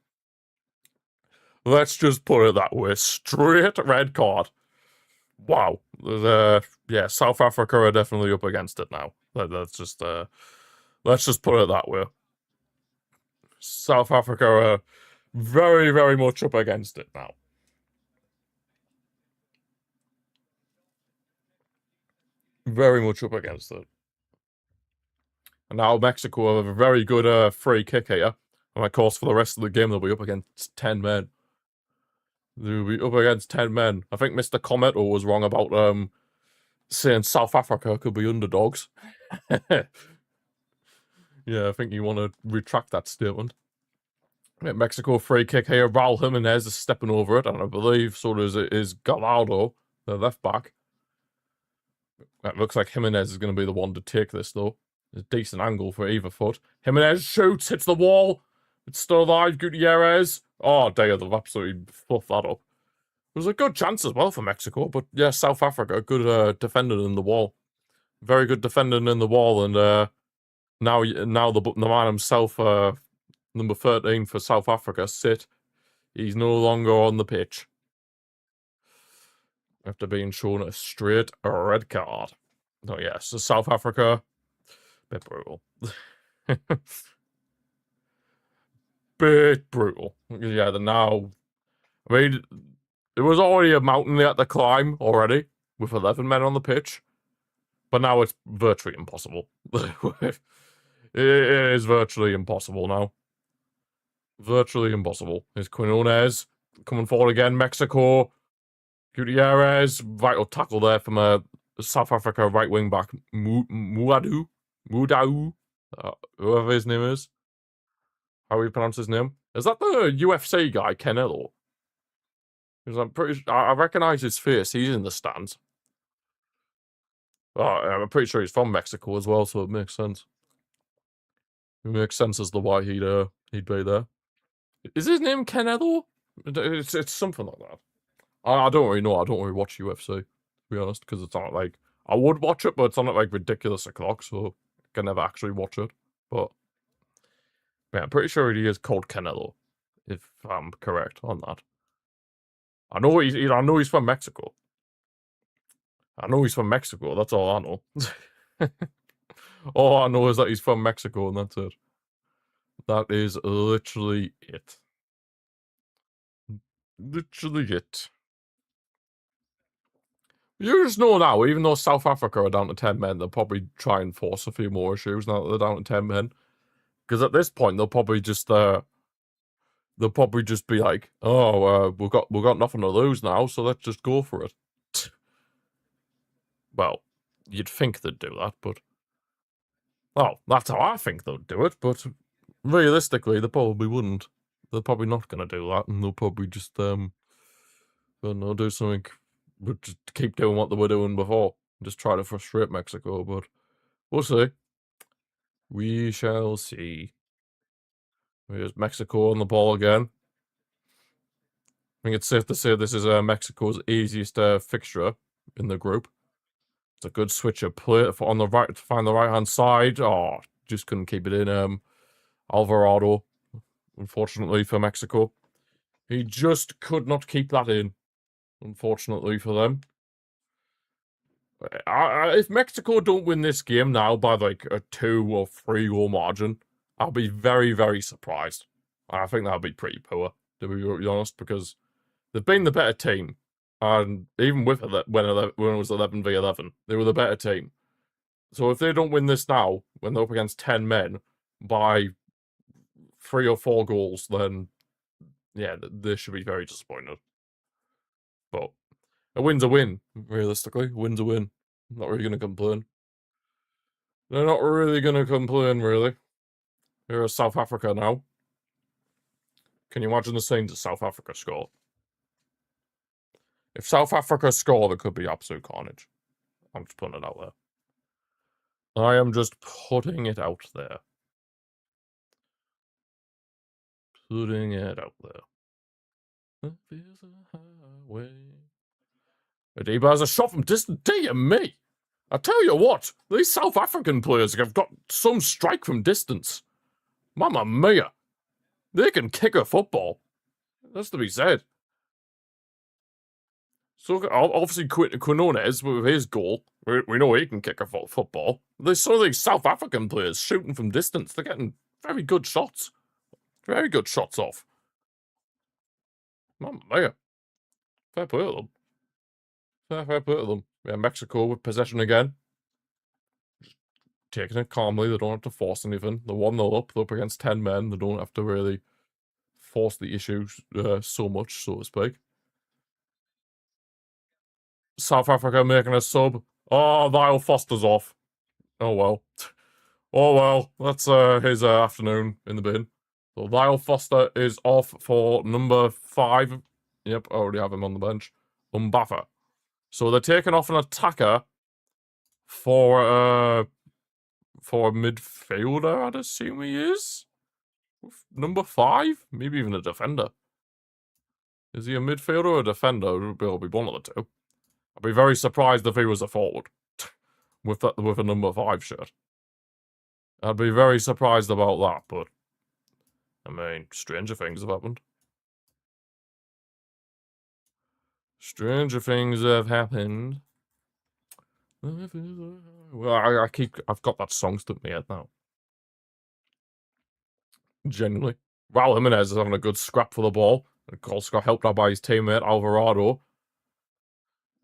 Let's just put it that way. Straight red card. Wow. Yeah, South Africa are definitely up against it now. Let's just put it that way. South Africa are very, very much up against it now. Very much up against it. And now Mexico have a very good free kick here. And of course, for the rest of the game, they'll be up against 10 men. They'll be up against 10 men. I think Mr. Cometo was wrong about saying South Africa could be underdogs. Yeah, I think you want to retract that statement. Yeah, Mexico free kick here. Raul Jimenez is stepping over it, and I believe so is Gallardo, the left back. It looks like Jimenez is going to be the one to take this, though. It's a decent angle for either foot. Jimenez shoots, hits the wall. It's still alive. Gutierrez. Oh, dear, they've absolutely fluffed that up. It was a good chance as well for Mexico, but yeah, South Africa, good defending in the wall. Very good defending in the wall, and now the man himself, number 13 for South Africa, Sit. He's no longer on the pitch. After being shown a straight red card. Oh, yeah, so South Africa, bit brutal. Bit brutal. Yeah, now... I mean, it was already a mountain they had to climb already, with 11 men on the pitch. But now it's virtually impossible. It is virtually impossible now. Virtually impossible. Here's Quinones coming forward again. Mexico. Gutierrez. Vital tackle there from a South Africa right wing back. Muadau. Whoever his name is. How do you pronounce his name? Is that the UFC guy, Canelo? Because I'm pretty sure, I recognize his face. He's in the stands. I'm pretty sure he's from Mexico as well, so it makes sense. It makes sense as to why he'd be there. Is his name Canelo? It's something like that. I don't really know. I don't really watch UFC, to be honest, because it's not like I would watch it, but it's on at like ridiculous o'clock, so I can never actually watch it. But yeah, I'm pretty sure he is called Canelo, if I'm correct on that. I know he's from Mexico. I know he's from Mexico. That's all I know. All I know is that he's from Mexico, and that's it. That is literally it. Literally it. You just know now, even though South Africa are down to 10 men, they'll probably try and force a few more issues now that they're down to 10 men. Because at this point, they'll probably just be like, oh, we've got nothing to lose now, so let's just go for it. Well, you'd think they'd do that, but... Well, that's how I think they'd do it, but realistically, they probably wouldn't. They're probably not going to do that, and they'll probably just, do something, but just keep doing what they were doing before. Just try to frustrate Mexico, but we'll see. We shall see. Here's Mexico on the ball again. I think it's safe to say this is Mexico's easiest fixture in the group. It's a good switch of play on the right to find the right-hand side. Oh, just couldn't keep it in. Alvarado, unfortunately for Mexico. He just could not keep that in, unfortunately for them. If Mexico don't win this game now by like a 2 or 3 goal margin, I'll be very, very surprised. I think that'll be pretty poor, to be honest, because they've been the better team. And even with when it was 11v11, they were the better team. So if they don't win this now, when they're up against 10 men, by 3 or 4 goals, then yeah, they should be very disappointed. But a win's a win, realistically. A win's a win. I'm not really going to complain. They're not really going to complain, really. They're South Africa now. Can you imagine the scenes if South Africa score? If South Africa score, there could be absolute carnage. I'm just putting it out there. I am just putting it out there. Putting it out there. There's a highway. Adiba has a shot from distance. Dear me! I tell you what, these South African players have got some strike from distance. Mamma mia! They can kick a football. That's to be said. So obviously Quinones with his goal, we know he can kick a football. There's some of these South African players shooting from distance. They're getting very good shots. Very good shots off. Mamma mia. Fair play to them. Fair play to them. Yeah, Mexico with possession again. Taking it calmly. They don't have to force anything. They're 1-0 up. They're up against 10 men. They don't have to really force the issue so much, so to speak. South Africa making a sub. Oh, Lyle Foster's off. Oh well. Oh well. That's his afternoon in the bin. So Lyle Foster is off for number 5. Yep, I already have him on the bench. Mbaffa. So they're taking off an attacker for a midfielder, I'd assume he is. Number 5? Maybe even a defender. Is he a midfielder or a defender? It'll be one of the two. I'd be very surprised if he was a forward with a number 5 shirt. I'd be very surprised about that, but I mean, stranger things have happened. Stranger things have happened. Well, I've got that song stuck in my head now. Genuinely. Raul Jimenez is having a good scrap for the ball. Of course, got helped out by his teammate, Alvarado.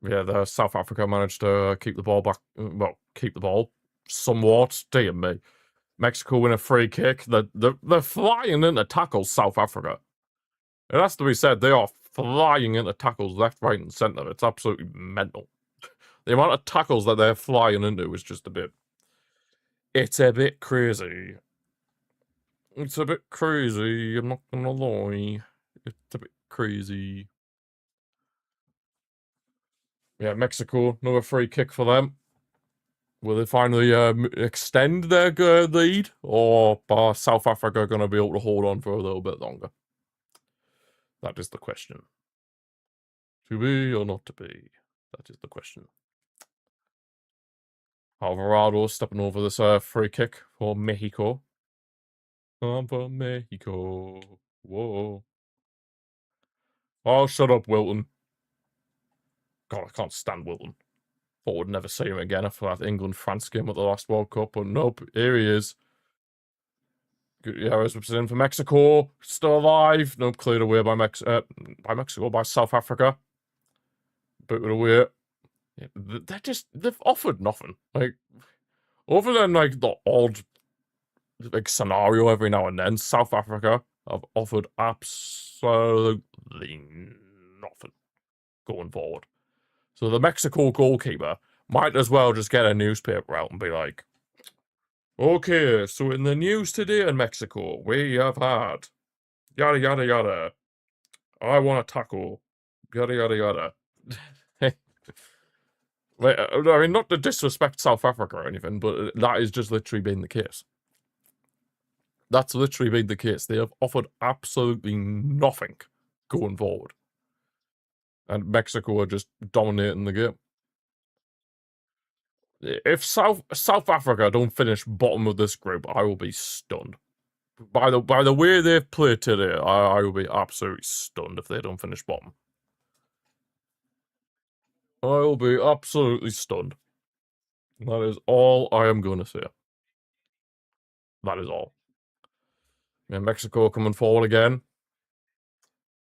Yeah, the South Africa managed to keep the ball back. Well, keep the ball somewhat. Dear me. Mexico win a free kick. They're flying into tackles, South Africa. It has to be said, they are flying into tackles left, right, and centre. It's absolutely mental. The amount of tackles that they're flying into is just a bit... It's a bit crazy. It's a bit crazy, I'm not gonna lie. It's a bit crazy. Yeah, Mexico, another free kick for them. Will they finally extend their lead? Or are South Africa going to be able to hold on for a little bit longer? That is the question. To be or not to be? That is the question. Alvarado stepping over this free kick for Mexico. I'm for Mexico. Whoa. Oh, shut up, Wilton. God, I can't stand Wilton. Thought we'd never see him again after that England-France game at the last World Cup, but nope, here he is. Gutierrez whips it in for Mexico. Still alive. Nope, cleared away by Mexico, by South Africa. Booted away. Yeah, they've offered nothing. Like, other than, like, the odd, like, scenario every now and then, South Africa have offered absolutely nothing going forward. So the Mexico goalkeeper might as well just get a newspaper out and be like, okay, so in the news today in Mexico, we have had yada yada yada. I want a taco. Yada yada yada. I mean, not to disrespect South Africa or anything, but that has just literally been the case. That's literally been the case. They have offered absolutely nothing going forward. And Mexico are just dominating the game. If South Africa don't finish bottom of this group, I will be stunned. By the way they've played today, I will be absolutely stunned if they don't finish bottom. I will be absolutely stunned. That is all I am going to say. That is all. Yeah, Mexico coming forward again.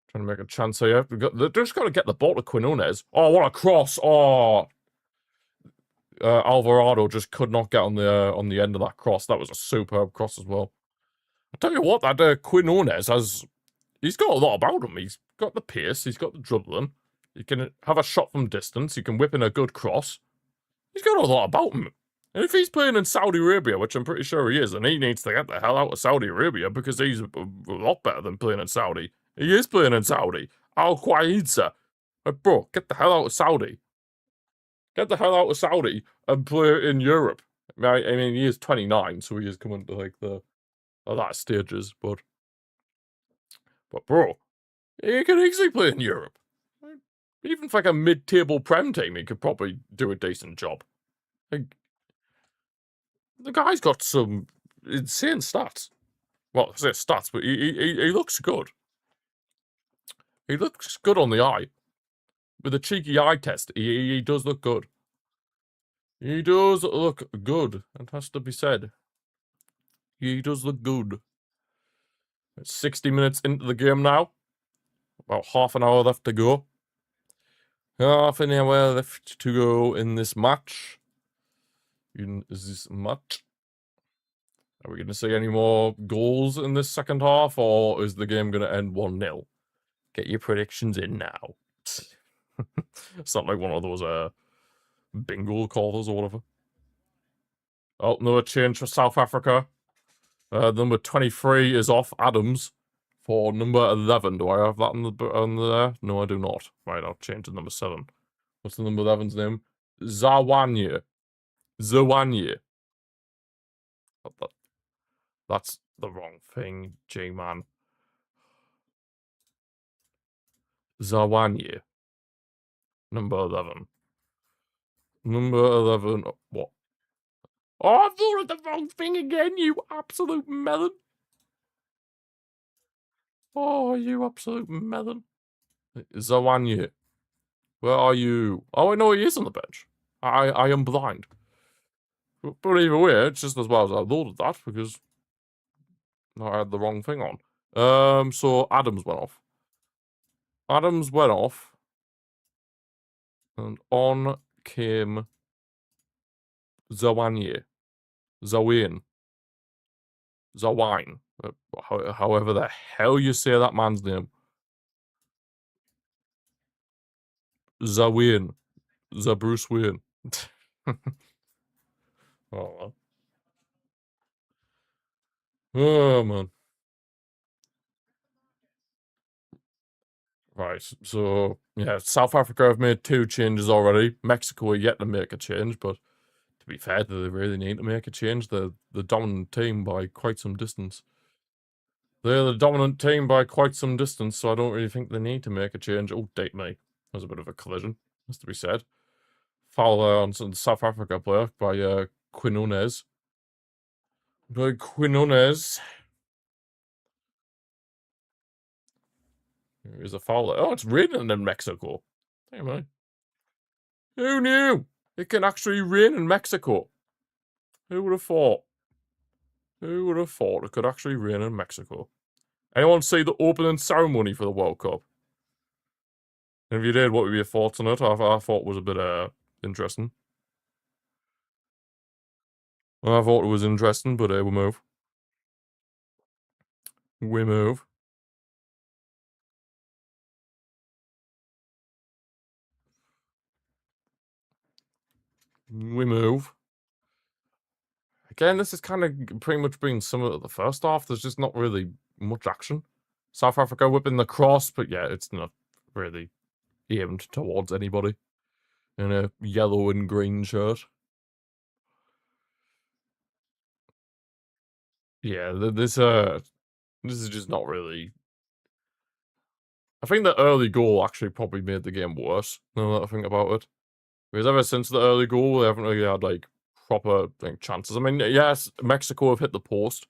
Trying to make a chance here. They've just got to get the ball to Quinones. Oh, what a cross. Oh. Alvarado just could not get on the end of that cross. That was a superb cross as well. I tell you what, that Quinones he's got a lot about him. He's got the pace, he's got the dribbling. He can have a shot from distance. He can whip in a good cross. He's got a lot about him. And if he's playing in Saudi Arabia, which I'm pretty sure he is, then he needs to get the hell out of Saudi Arabia because he's a lot better than playing in Saudi. He is playing in Saudi. Al Qaeda. Bro, get the hell out of Saudi. Get the hell out of Saudi and play in Europe. I mean, he is 29, so he is coming to like the that stages, but bro, he could easily play in Europe. Even for like a mid-table Prem team, he could probably do a decent job. Like, the guy's got some insane stats. Well, I say stats, but he looks good. He looks good on the eye. With a cheeky eye test, he does look good. He does look good. It has to be said. He does look good. It's 60 minutes into the game now. About half an hour left to go. Half an hour left to go in this match. Are we going to see any more goals in this second half, or is the game going to end 1-0? Get your predictions in now. It's not like one of those bingo callers or whatever. Oh, no change for South Africa. Number 23 is off Adams for number 11. Do I have that on there? No, I do not. Right, I'll change to number 7. What's the number 11's name? Zawanye. That's the wrong thing, G-Man. Zawanye. Number 11. Number 11. What? Oh, I thought of the wrong thing again, you absolute melon. Oh, you absolute melon. Zawanye. Where are you? Oh, I know he is on the bench. I am blind. But either way, it's just as well as I loaded that because I had the wrong thing on. So Adams went off. Adams went off. And on came Zawanye. Zawine. Zawine. However the hell you say that man's name. Zawine. Bruce Wayne. Oh, oh, man. Right, so, yeah, South Africa have made 2 changes already. Mexico are yet to make a change, but to be fair, do they really need to make a change? They're the dominant team by quite some distance. They're the dominant team by quite some distance, so I don't really think they need to make a change. Oh, date me. There's a bit of a collision, has to be said. Foul on some South Africa player by Quinones. By Quinones. There's a foul. Oh, it's raining in Mexico. Damn right. Who knew? It can actually rain in Mexico. Who would have thought? Who would have thought it could actually rain in Mexico? Anyone see the opening ceremony for the World Cup? And if you did, what would be your thoughts on it? I thought it was a bit interesting. I thought it was interesting, but we move. We move. We move. Again, this is kind of pretty much being similar to the first half. There's just not really much action. South Africa whipping the cross, but yeah, it's not really aimed towards anybody in a yellow and green shirt. Yeah, this is just not really. I think the early goal actually probably made the game worse. Now that I think about it, because ever since the early goal, they haven't really had like proper chances. I mean, yes, Mexico have hit the post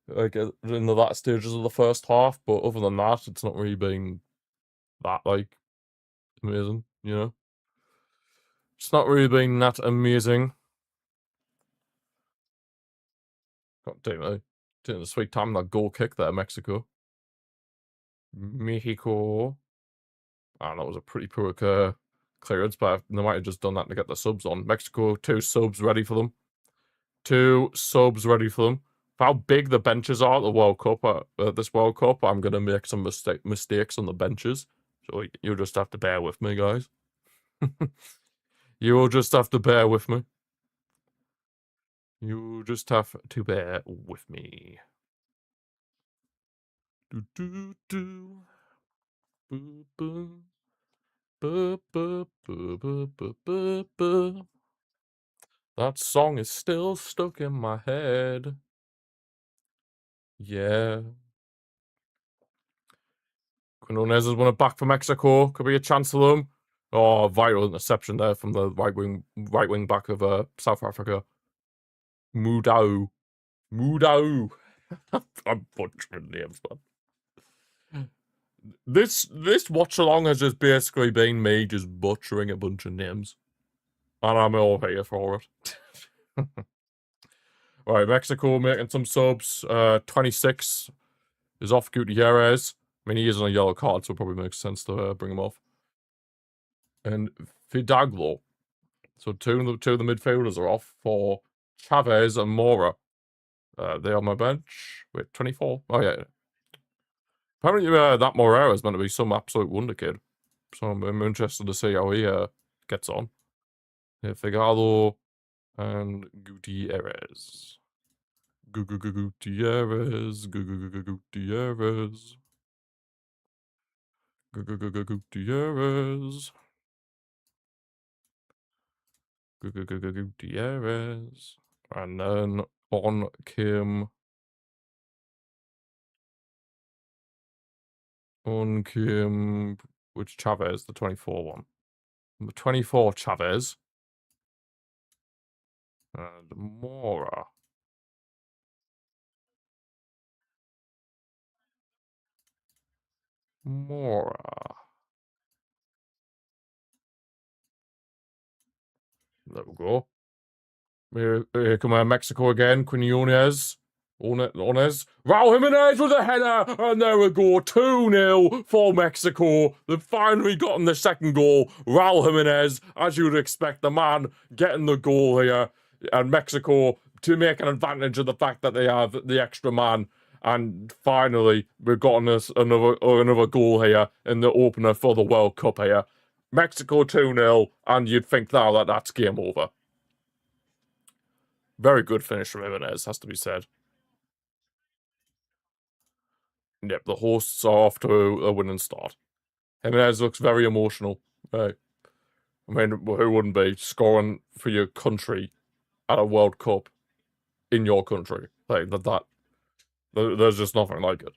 like in the latter stages of the first half, but other than that, it's not really been that like amazing. You know, it's not really been that amazing. God damn it! Taking the sweet time that goal kick there, Mexico. Mexico. Ah, that was a pretty poor clearance, but they might have just done that to get the subs on. Mexico, 2 subs ready for them. 2 subs ready for them. For how big the benches are at the World Cup, this World Cup, I'm going to make some mistakes on the benches. So you'll just have to bear with me, guys. You'll just have to bear with me. You just have to bear with me. Do do do. Boo boo. Boo boo boo boo boo boo boo. That song is still stuck in my head. Yeah. Quinones has won it back for Mexico. Could be a chance for them. Oh, vital interception there from the right wing back of South Africa. Mudau. Mudau. I'm butchering names, man. This watch-along has just basically been me just butchering a bunch of names. And I'm all here for it. Alright, Mexico making some subs. 26 is off Gutierrez. I mean, he is on a yellow card, so it probably makes sense to bring him off. And Fidalgo. So two of the midfielders are off for Chavez and Mora. They on my bench. Wait, 24? Oh, yeah. Apparently, that Morera is meant to be some absolute wonder kid. So I'm interested to see how he gets on. Yeah, Figalo and Gutierrez. Gutierrez. Gutierrez. Gutierrez. Gutierrez. And then on Kim. Which Chavez? The 24 one. The 24 Chavez. And Mora. Mora. There we go. Here come Mexico again. Quinones. Ones. Raul Jimenez with a header. And there we go. 2-0 for Mexico. They've finally gotten the second goal. Raul Jimenez, as you would expect, the man getting the goal here. And Mexico to make an advantage of the fact that they have the extra man. And finally, we've gotten us another goal here in the opener for the World Cup here. Mexico 2-0, and you'd think now that that's game over. Very good finish from Jimenez, has to be said. Yep, the hosts are off to a winning start. Jimenez looks very emotional. I mean, who wouldn't be scoring for your country at a World Cup in your country? Like that. There's just nothing like it.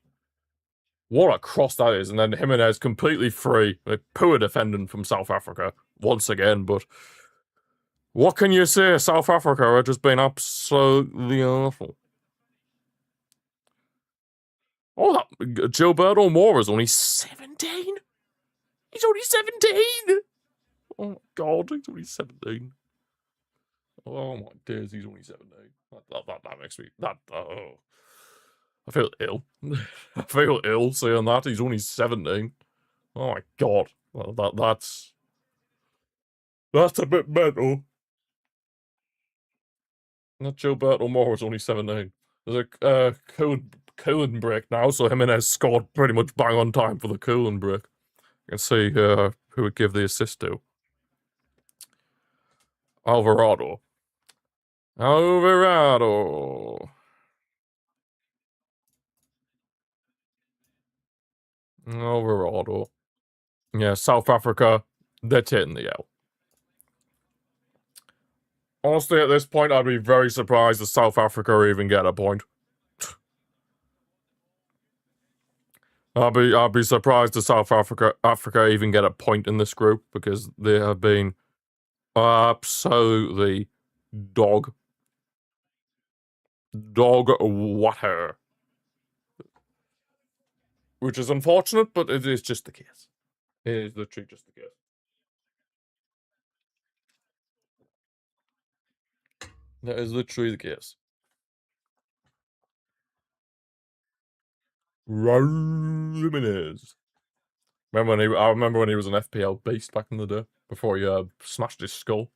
What a cross that is, and then Jimenez completely free. Like, poor defending from South Africa once again, but what can you say? South Africa are just been absolutely awful. Oh, that Gilberto Moura is only 17? He's only 17! Oh my god, he's only 17. Oh my days, he's only 17. That makes me... oh. I feel ill. I feel ill saying that. He's only 17. Oh my god. Well, that's a bit mental. That Gilberto Moura is only 17. There's a cooling break now, so Jimenez scored pretty much bang on time for the cooling break. You can see who would give the assist to. Alvarado. Alvarado. Yeah, South Africa, they're taking the L. Honestly, at this point, I'd be very surprised if South Africa even get a point. I'd be surprised if South Africa even get a point in this group because they have been absolutely dog water. Which is unfortunate, but it is just the case. It is literally just the case. That is literally the case. Raul Jimenez. I remember when he was an FPL beast back in the day. before he smashed his skull.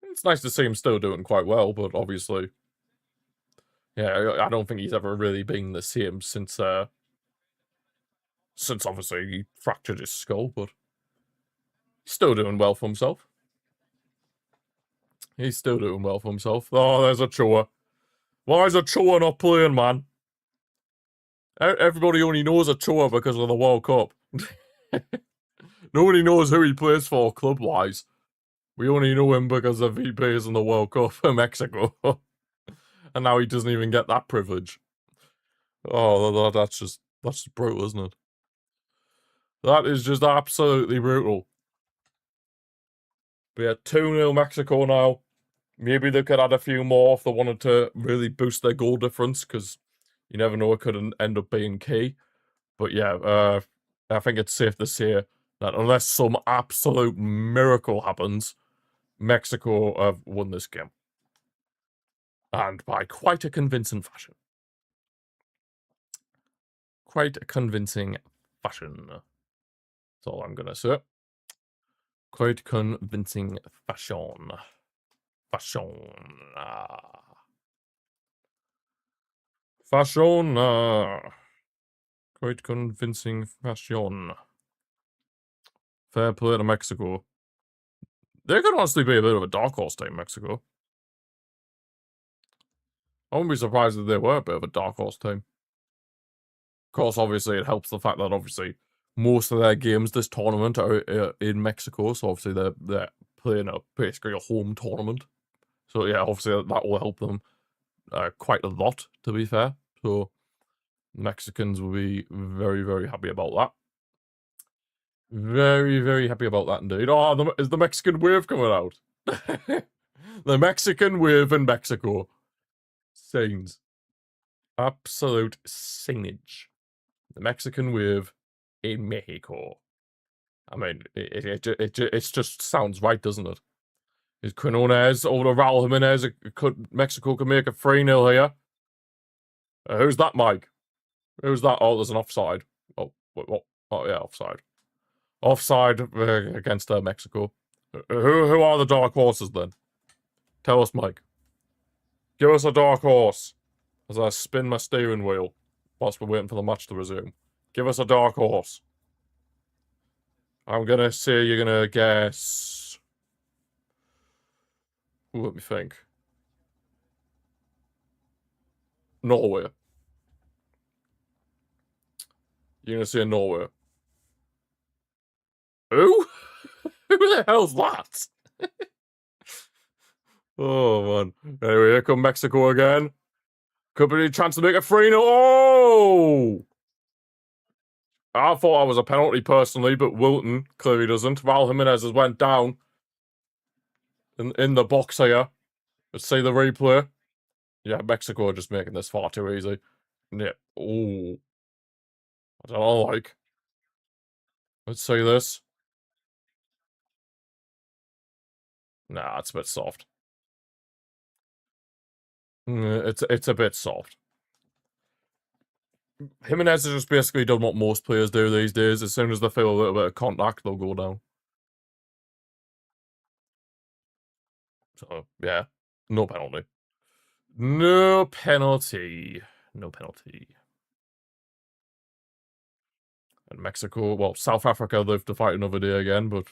It's nice to see him still doing quite well, but obviously, yeah, I don't think he's ever really been the same since obviously he fractured his skull, but he's still doing well for himself. He's still doing well for himself. Oh, there's Ochoa. Why is Ochoa not playing, man? Everybody only knows Ochoa because of the World Cup. Nobody knows who he plays for club-wise. We only know him because of he plays in the World Cup for Mexico. And now he doesn't even get that privilege. Oh, that's just brutal, isn't it? That is just absolutely brutal. But yeah, 2-0 Mexico now. Maybe they could add a few more if they wanted to really boost their goal difference, because you never know, it could end up being key. But yeah, I think it's safe to say that unless some absolute miracle happens, Mexico have won this game. And by quite a convincing fashion. Quite a convincing fashion. That's all I'm gonna say. Quite convincing fashion. Fashion. Fashion. Quite convincing fashion. Fair play to Mexico. They could honestly be a bit of a dark horse team, Mexico. I wouldn't be surprised if they were a bit of a dark horse team. Of course, obviously, it helps the fact that obviously most of their games this tournament are in Mexico, so obviously they're playing basically a home tournament. So yeah, obviously that will help them quite a lot, to be fair. So Mexicans will be very, very happy about that. Very, very happy about that indeed. Oh, is the Mexican wave coming out? The Mexican wave in Mexico. Scenes. Absolute scenage. The Mexican wave in Mexico. I mean, it just sounds right, doesn't it? Is Quinones over to Raul Jimenez? Mexico could make a 3-0 here. Who's that, Mike? Who's that? Oh, there's an offside. Oh, what? Oh, yeah, offside. Offside against Mexico. Who are the dark horses then? Tell us, Mike. Give us a dark horse as I spin my steering wheel whilst we're waiting for the match to resume. Give us a dark horse. I'm gonna say you're gonna guess. Ooh, let me think. Norway. You're gonna say Norway. Who? Who the hell's that? Oh, man. Anyway, here come Mexico again. Could be a chance to make a 3-0. Oh! I thought I was a penalty personally, but Wilton clearly doesn't. Raul Jimenez has went down in the box here. Let's see the replay. Yeah, Mexico are just making this far too easy. Yeah. Oh. I don't know, like. Let's see this. Nah, it's a bit soft. It's a bit soft. Jimenez has just basically done what most players do these days. As soon as they feel a little bit of contact, they'll go down. So, yeah. No penalty. No penalty. No penalty. And Mexico, well, South Africa live to fight another day again, but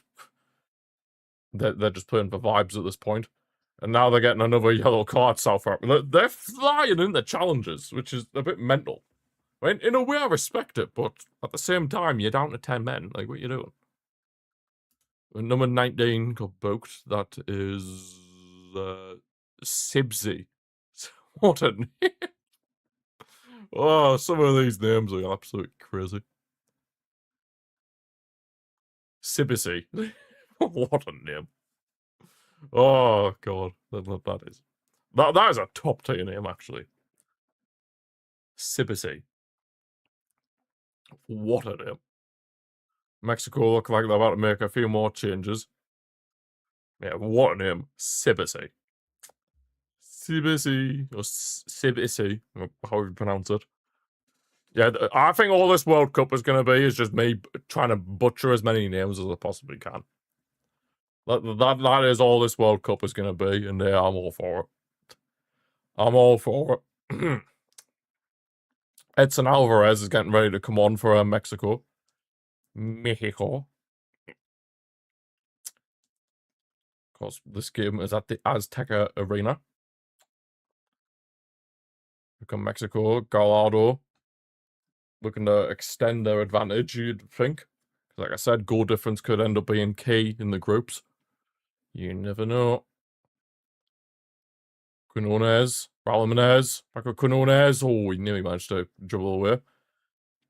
they're just playing for vibes at this point. And now they're getting another yellow card, South Africa. They're flying in the challenges, which is a bit mental. I mean, in a way, I respect it, but at the same time, you're down to 10 men. Like, what are you doing? Number 19 got booked. That is Sibsy. What a name. Oh, some of these names are absolutely crazy. Sibsy. What a name. Oh, God. That is a top tier name, actually. Sibsy. What a name. Mexico look like they're about to make a few more changes. Yeah, what a name. Sibsy. Sibsy. Or Sibsy, however you pronounce it. Yeah, I think all this World Cup is going to be is just me trying to butcher as many names as I possibly can. That is all this World Cup is going to be, and yeah, I'm all for it. I'm all for it. Edson Alvarez is getting ready to come on for Mexico. Mexico. Of course, this game is at the Azteca Arena. Become Mexico, Gallardo looking to extend their advantage, you'd think. Like I said, goal difference could end up being key in the groups. You never know. Quinones, Raul back with Quinones. Oh, he nearly managed to dribble away.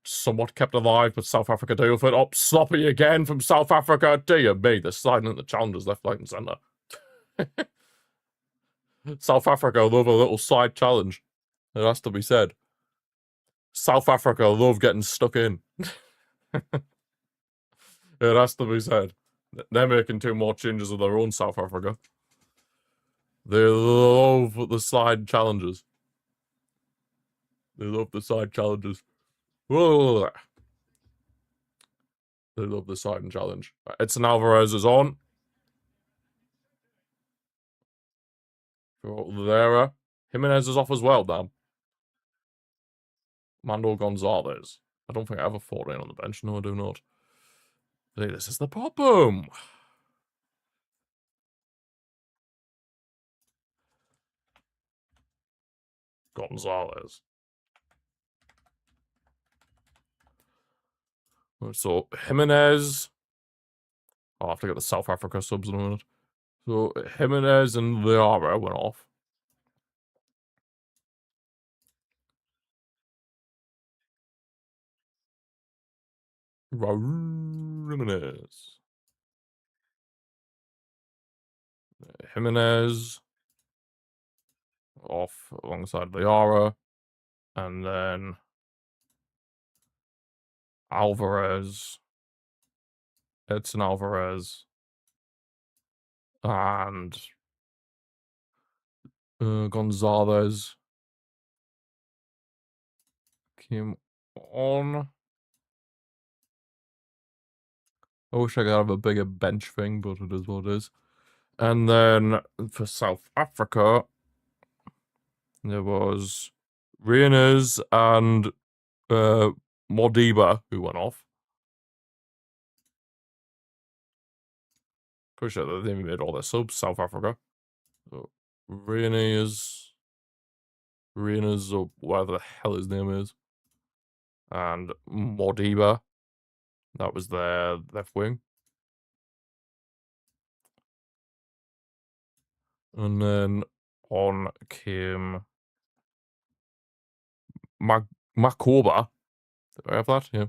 Somewhat kept alive, but South Africa deal for it. Up sloppy again from South Africa. Dear me, they're sliding at the challengers left, right, and centre. South Africa love a little side challenge. It has to be said. South Africa love getting stuck in. It has to be said. They're making 2 more changes of their own, South Africa. They love the side challenges. They love the side challenges. Whoa. They love the side and challenge. Edson Alvarez is on. For Vera. Jimenez is off as well, damn. Mando Gonzalez. I don't think I ever fought in on the bench. No, I do not. Hey, this is the problem. Gonzalez. So, Jimenez. I'll have to get the South Africa subs in a minute. So, Jimenez and Liara went off. Raul Jimenez. Jimenez. Off alongside Liara. And then Alvarez. Edson Alvarez. And Gonzalez came on. I wish I could have a bigger bench thing, but it is what it is. And then for South Africa, there was Reyners and Modiba who went off. Pretty sure they made all their subs, South Africa. So, Reyners, or whatever the hell his name is. And Modiba. That was their left wing. And then on came Makoba. Do I have that? Yeah.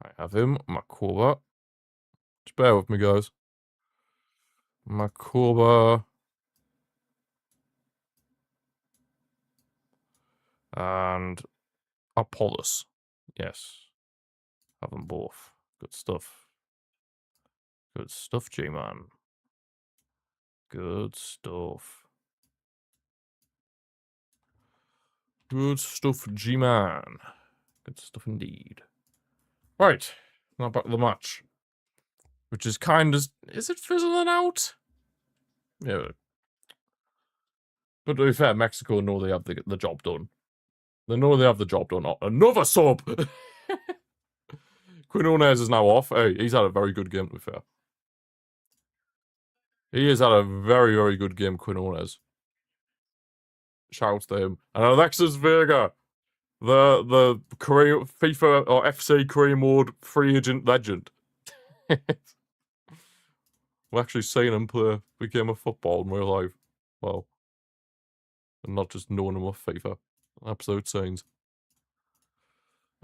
I have him. Makoba. Just bear with me, guys. Makoba. And Apollos. Yes. Have them both. Good stuff. Good stuff, G-Man. Good stuff. Good stuff, G-Man. Good stuff indeed. Right. Now back to the match. Which is kind of... Is it fizzling out? Yeah. But to be fair, Mexico know they have the job done. They know they have the job done. Another sub! Quinones is now off. Hey, he's had a very good game, to be fair. He has had a very, very good game, Quinones. Shout to him. And Alexis Vega, the Korea, FIFA or FC Korea mode free agent legend. We're actually seeing him play the game of football in real life. Well, and not just knowing him off FIFA. Absolute scenes.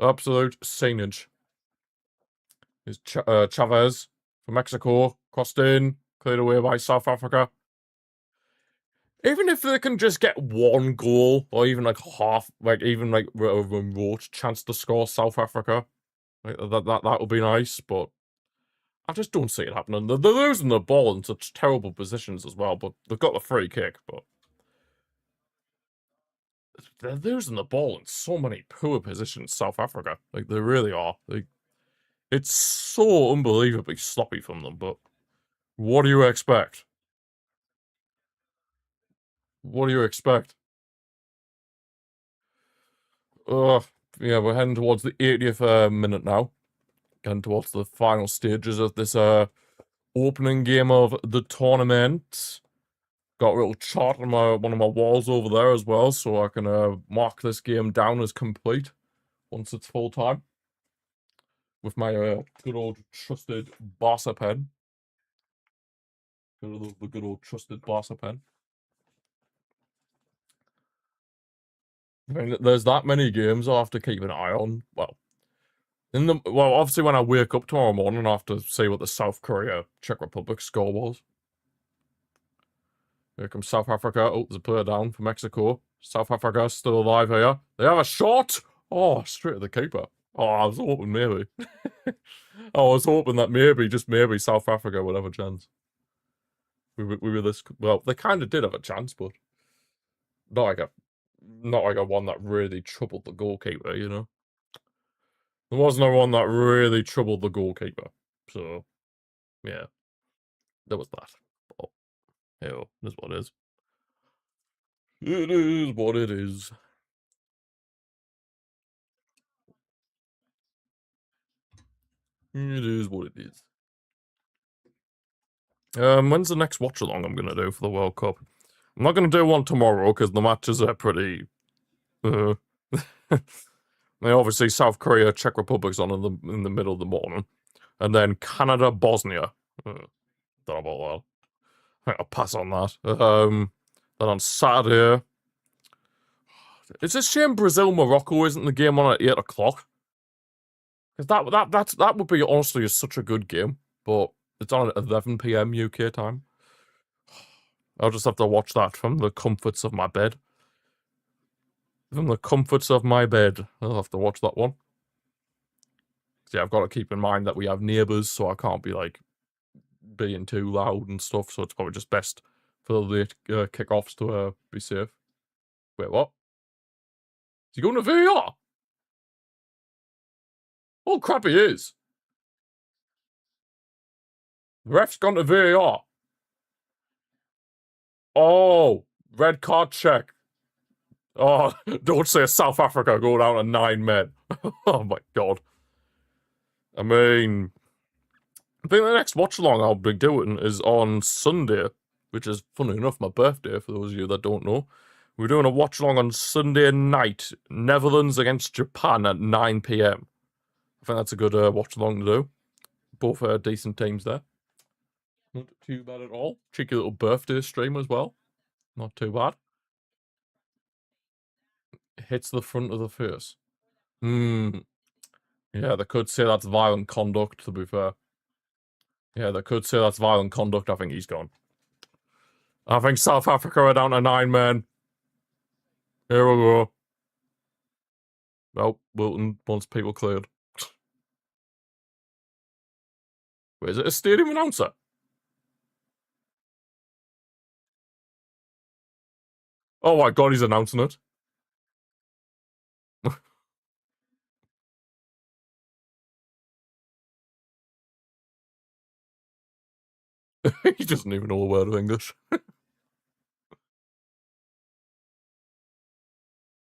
Absolute scenage. Is Chavez from Mexico, crossed in, cleared away by South Africa. Even if they can just get 1 goal, or even like half, like even like a remote chance to score South Africa, like, that would be nice, but I just don't see it happening. They're losing the ball in such terrible positions as well, but they've got the free kick, but they're losing the ball in so many poor positions, South Africa. Like, they really are. Like, it's so unbelievably sloppy from them, but what do you expect? What do you expect? Yeah, we're heading towards the 80th minute now. Getting towards the final stages of this opening game of the tournament. Got a little chart on one of my walls over there as well, so I can mark this game down as complete once it's full time with my good old trusted Barca pen. The good old trusted Barca pen. I mean, there's that many games I have to keep an eye on. Well, obviously when I wake up tomorrow morning, I have to see what the South Korea Czech Republic score was. Here comes South Africa. Oh, there's a player down for Mexico. South Africa still alive here. They have a shot. Oh, straight at the keeper. Oh, I was hoping maybe. I was hoping that maybe, just maybe, South Africa would have a chance. We were this. Well, they kind of did have a chance, but not like a one that really troubled the goalkeeper. You know, there wasn't a one that really troubled the goalkeeper. So, yeah, there was that. Oh, hell, that's what it is. It is what it is. It is what it is. When's the next watch along I'm gonna do for the World Cup? I'm not gonna do one tomorrow because the matches are pretty. Obviously South Korea, Czech Republic's on in the middle of the morning, and then Canada, Bosnia. Don't know about that. I think I'll pass on that. Then on Saturday, it's a shame Brazil Morocco isn't the game on at 8 o'clock. Because that would be honestly such a good game, but it's on at 11 p.m. UK time. I'll just have to watch that from the comforts of my bed. From the comforts of my bed, I'll have to watch that one. Yeah, I've got to keep in mind that we have neighbours, so I can't be like being too loud and stuff. So it's probably just best for the late kickoffs to be safe. Wait, what? Is he going to VAR? Oh crap, he is. The ref's gone to VAR. Oh, red card check. Oh, don't say South Africa go down to 9 men. Oh my god. I mean, I think the next watch along I'll be doing is on Sunday, which is, funny enough, my birthday, for those of you that don't know. We're doing a watch along on Sunday night, Netherlands against Japan at 9 p.m. I think that's a good watch along to do. Both decent teams there. Not too bad at all. Cheeky little birthday stream as well. Not too bad. Hits the front of the face. Yeah, they could say that's violent conduct, to be fair. Yeah, they could say that's violent conduct. I think he's gone. I think South Africa are down to 9 men. Here we go. Oh, Wilton wants people cleared. Wait, is it a stadium announcer? Oh my god, he's announcing it. He doesn't even know a word of English.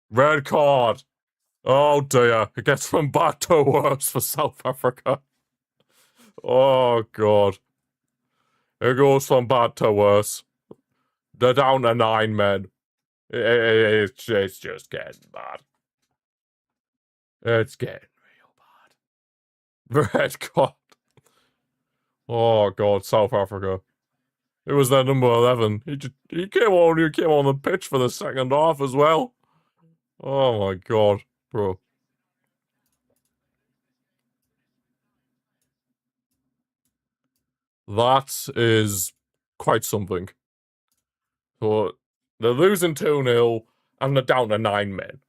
Red card. Oh dear. It gets from bad to worse for South Africa. Oh god. It goes from bad to worse. They're down to 9 men. It's just getting bad. It's getting real bad. Red card. Oh god, South Africa. It was their number 11. He came on the pitch for the second half as well. Oh my god, bro. That is quite something. So they're losing 2-0 and they're down to 9 men.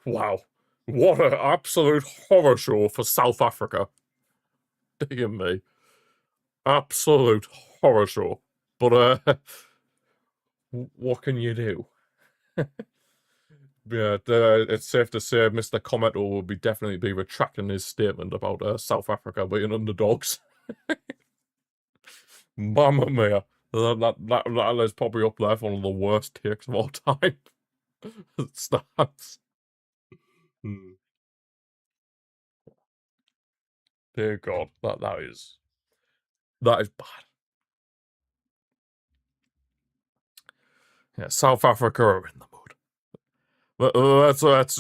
Wow. What an absolute horror show for South Africa. Dear me. Absolute horror show. But what can you do? Yeah, it's safe to say Mr. Commenter will definitely be retracting his statement about South Africa being underdogs. Mamma mia. That is probably up there for one of the worst takes of all time. It starts. Dear God, that is bad. Yeah, South Africa are in the mood. Let's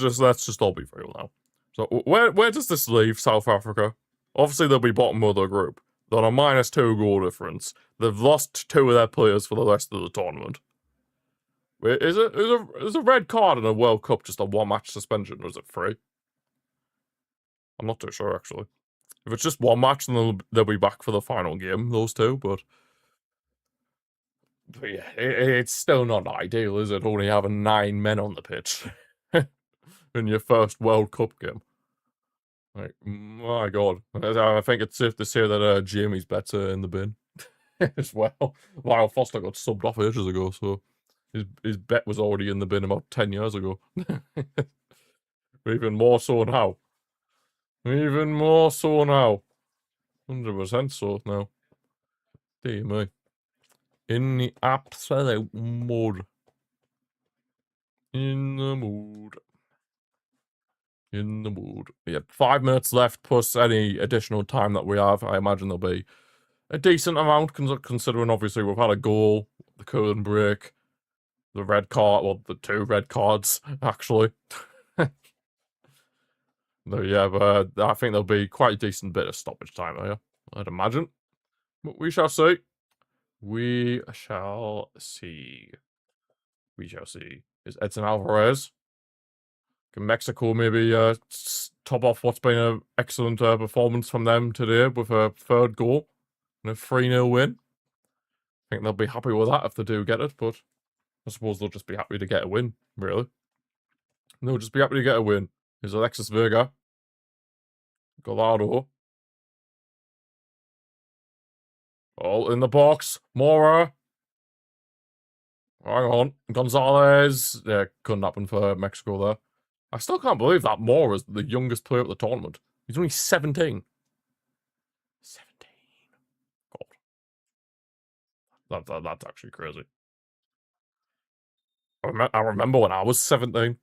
just all be real now. So where does this leave South Africa? Obviously they'll be bottom of the group. They're on a -2 goal difference. They've lost 2 of their players for the rest of the tournament. Wait, is a red card in a World Cup just a 1 match suspension, or is it 3? I'm not too sure actually. If it's just 1 match, then they'll be back for the final game, those two. But yeah, it's still not ideal, is it? Only having 9 men on the pitch in your first World Cup game. Like, my God. I think it's safe to say that Jamie's better in the bin as well. Lyle Foster got subbed off ages ago, so his bet was already in the bin about 10 years ago. Even more so now. Even more so now. 100% so now. Dear me. In the absolute mood. In the mood. In the mood. Yeah, 5 minutes left plus any additional time that we have. I imagine there'll be a decent amount, considering obviously we've had a goal, the curling break, the red card, well, the 2 red cards, actually. Yeah, but I think there'll be quite a decent bit of stoppage time here, I'd imagine. But we shall see. We shall see. We shall see. Is Edson Alvarez? Can Mexico maybe top off what's been an excellent performance from them today with a 3rd goal and a 3-0 win? I think they'll be happy with that if they do get it, but I suppose they'll just be happy to get a win, really. They'll just be happy to get a win. Here's Alexis Vega. Gallardo. All in the box. Mora. Hang on. Gonzalez. Yeah, couldn't happen for Mexico there. I still can't believe that Mora's the youngest player at the tournament. He's only 17. 17. God. That's actually crazy. I remember when I was 17.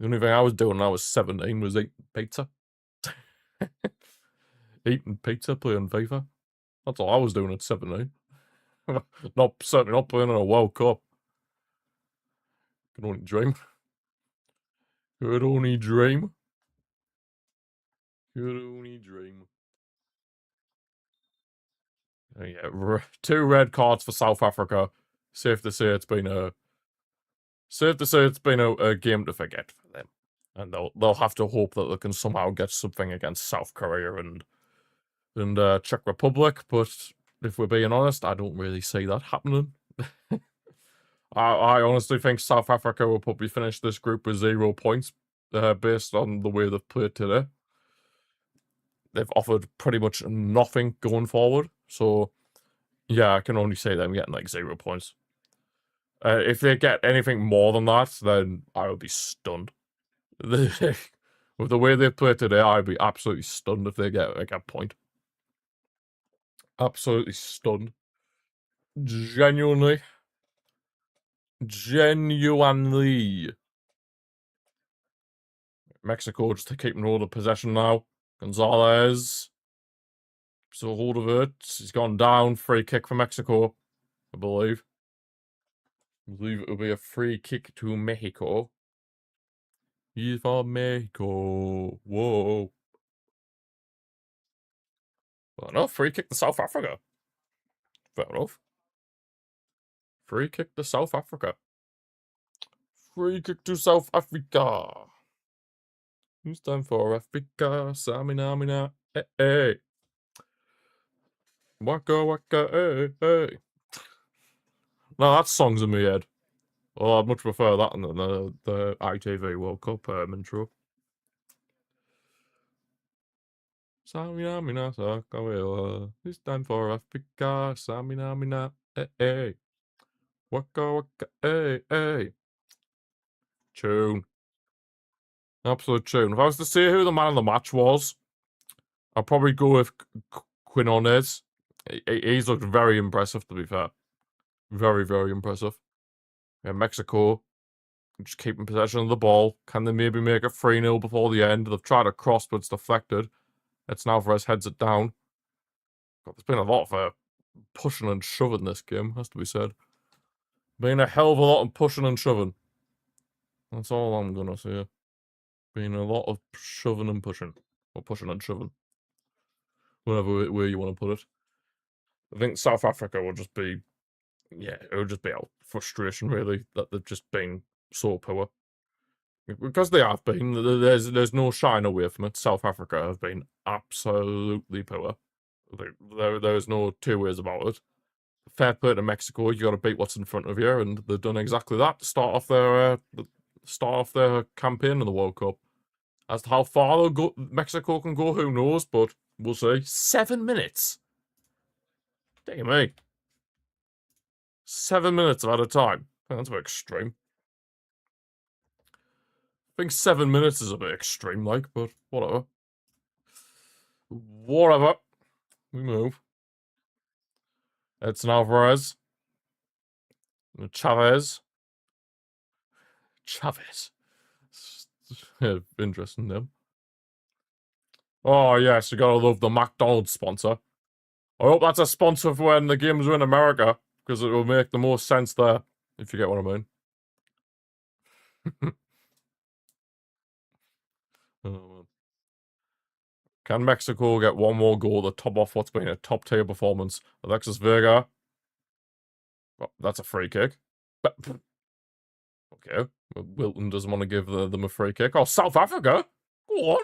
The only thing I was doing when I was 17 was eating pizza. Eating pizza, playing FIFA. That's all I was doing at 17. Certainly not playing in a World Cup. Could only dream. Could only dream. Could only dream. Yeah, 2 red cards for South Africa. Safe to say it's been a game to forget for them, and they'll have to hope that they can somehow get something against South Korea and Czech Republic. But if we're being honest, I don't really see that happening. I honestly think South Africa will probably finish this group with 0 points, based on the way they've played today. They've offered pretty much nothing going forward, so yeah, I can only say them getting like 0 points. If they get anything more than that, then I will be stunned. With the way they've played today, I'd be absolutely stunned if they get like a point. Absolutely stunned. Genuinely. Mexico just keeping hold of possession now. Gonzalez. So hold of it. He's gone down. Free kick for Mexico, I believe. I believe it will be a free kick to Mexico. He's for Mexico. Whoa. Well, no, free kick to South Africa. Fair enough. Free kick to South Africa. Free kick to South Africa. It's time for Africa. Samina, mina. Hey, hey. Waka, waka, hey, hey. No, that song's in my head. Well, I'd much prefer that than the ITV World Cup intro. Samina, mina, sakawela. It's time for Africa. Samina, mina. Hey, hey. Waka, waka, hey, hey. Tune. Absolute tune. If I was to say who the man of the match was, I'd probably go with Quinones. He's looked very impressive, to be fair. Very, very impressive. Yeah, Mexico just keeping possession of the ball. Can they maybe make it 3-0 before the end? They've tried a cross, but it's deflected. It's Alvarez heads it down. God, there's been a lot of pushing and shoving this game, has to be said. Been a hell of a lot of pushing and shoving. That's all I'm gonna say. Been a lot of shoving and pushing. Or pushing and shoving. Whatever way you want to put it. I think South Africa will just be, yeah, it would just be out frustration, really, that they've just been so poor. Because they have been, there's no shying away from it. South Africa have been absolutely poor. There's no two ways about it. Fair play to Mexico, you got to beat what's in front of you, and they've done exactly that to start off their campaign in the World Cup. As to how far Mexico can go, who knows? But we'll see. 7 minutes. Damn me. 7 minutes at a time. That's a bit extreme. I think 7 minutes is a bit extreme, like, but whatever. Whatever. We move. Edson Alvarez. Chavez. Interesting name. Oh, yes, you gotta love the McDonald's sponsor. I hope that's a sponsor for when the games are in America, because it will make the most sense there, if you get what I mean. Oh, can Mexico get one more goal to top off what's been a top-tier performance? Alexis Vega. Oh, that's a free kick. Okay. Wilton doesn't want to give them a free kick. Oh, South Africa? Go on.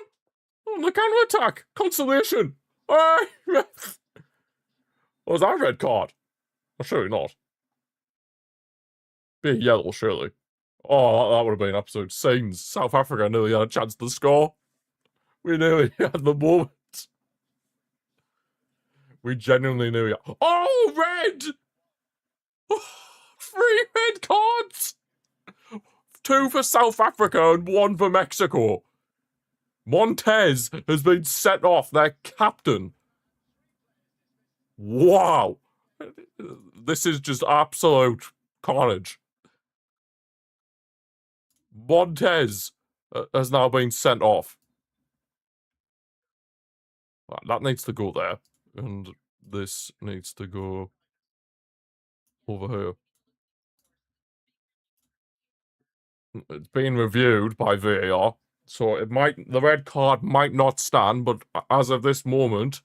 On the counter-attack. Consolation. Was that a red card? Well, surely not. Be a yellow, surely. Oh, that would have been absolute scenes. South Africa nearly had a chance to score. We nearly had the moment. We genuinely knew. Oh, red! 3 red cards! 2 for South Africa and 1 for Mexico. Montez has been sent off, their captain. Wow. This is just absolute carnage. Montez has now been sent off. That needs to go there. And this needs to go over here. It's being reviewed by VAR, so the red card might not stand, but as of this moment,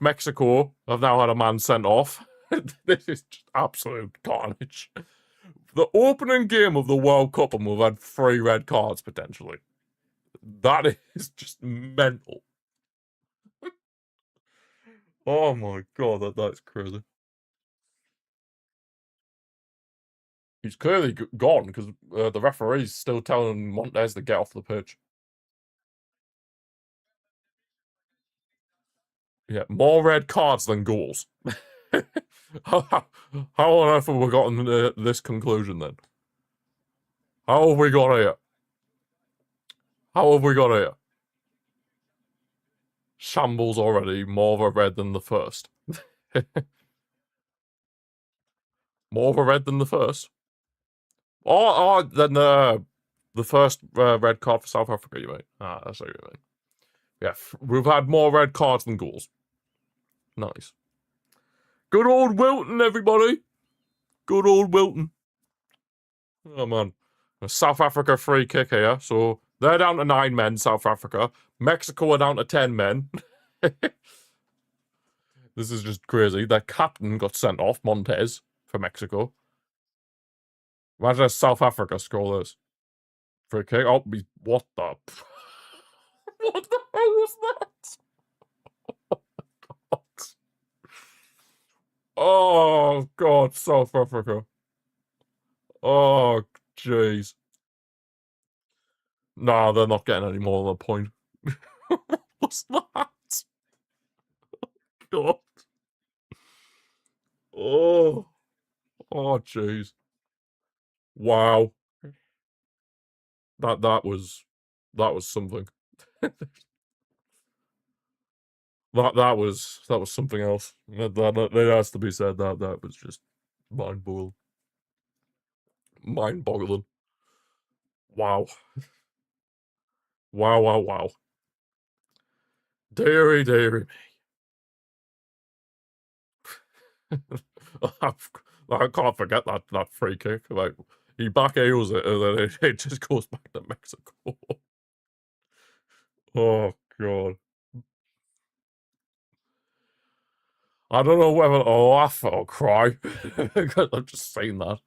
Mexico have now had a man sent off. This is just absolute carnage. The opening game of the World Cup, and we've had 3 red cards potentially. That is just mental. Oh my god, that's crazy. He's clearly gone because the referee's still telling Montez to get off the pitch. Yeah, more red cards than goals. how on earth have we gotten this conclusion then? How have we got here? How have we got here? Shambles already, more of a red than the first. More of a red than the first? Or than the first red card for South Africa, you mean? Ah, that's what you mean. Yeah, we've had more red cards than goals. Nice. Good old Wilton, everybody. Good old Wilton. Oh, man. A South Africa free kick here. So they're down to 9 men, South Africa. Mexico are down to 10 men. This is just crazy. Their captain got sent off, Montez, for Mexico. Imagine if South Africa score this. Free kick. Oh, what the... What the hell was that? Oh, God, South Africa. Oh, jeez. Nah, they're not getting any more than a point. What's that? God. Oh. Oh, jeez. Wow. That was something. that was something else. That has to be said. That was just mind-boggling. Mind-boggling. Wow. Wow, wow, wow. Deary, deary me. I can't forget that free kick. Like, he back heels it and then it just goes back to Mexico. Oh, God. I don't know whether to laugh or cry. I'm just saying that.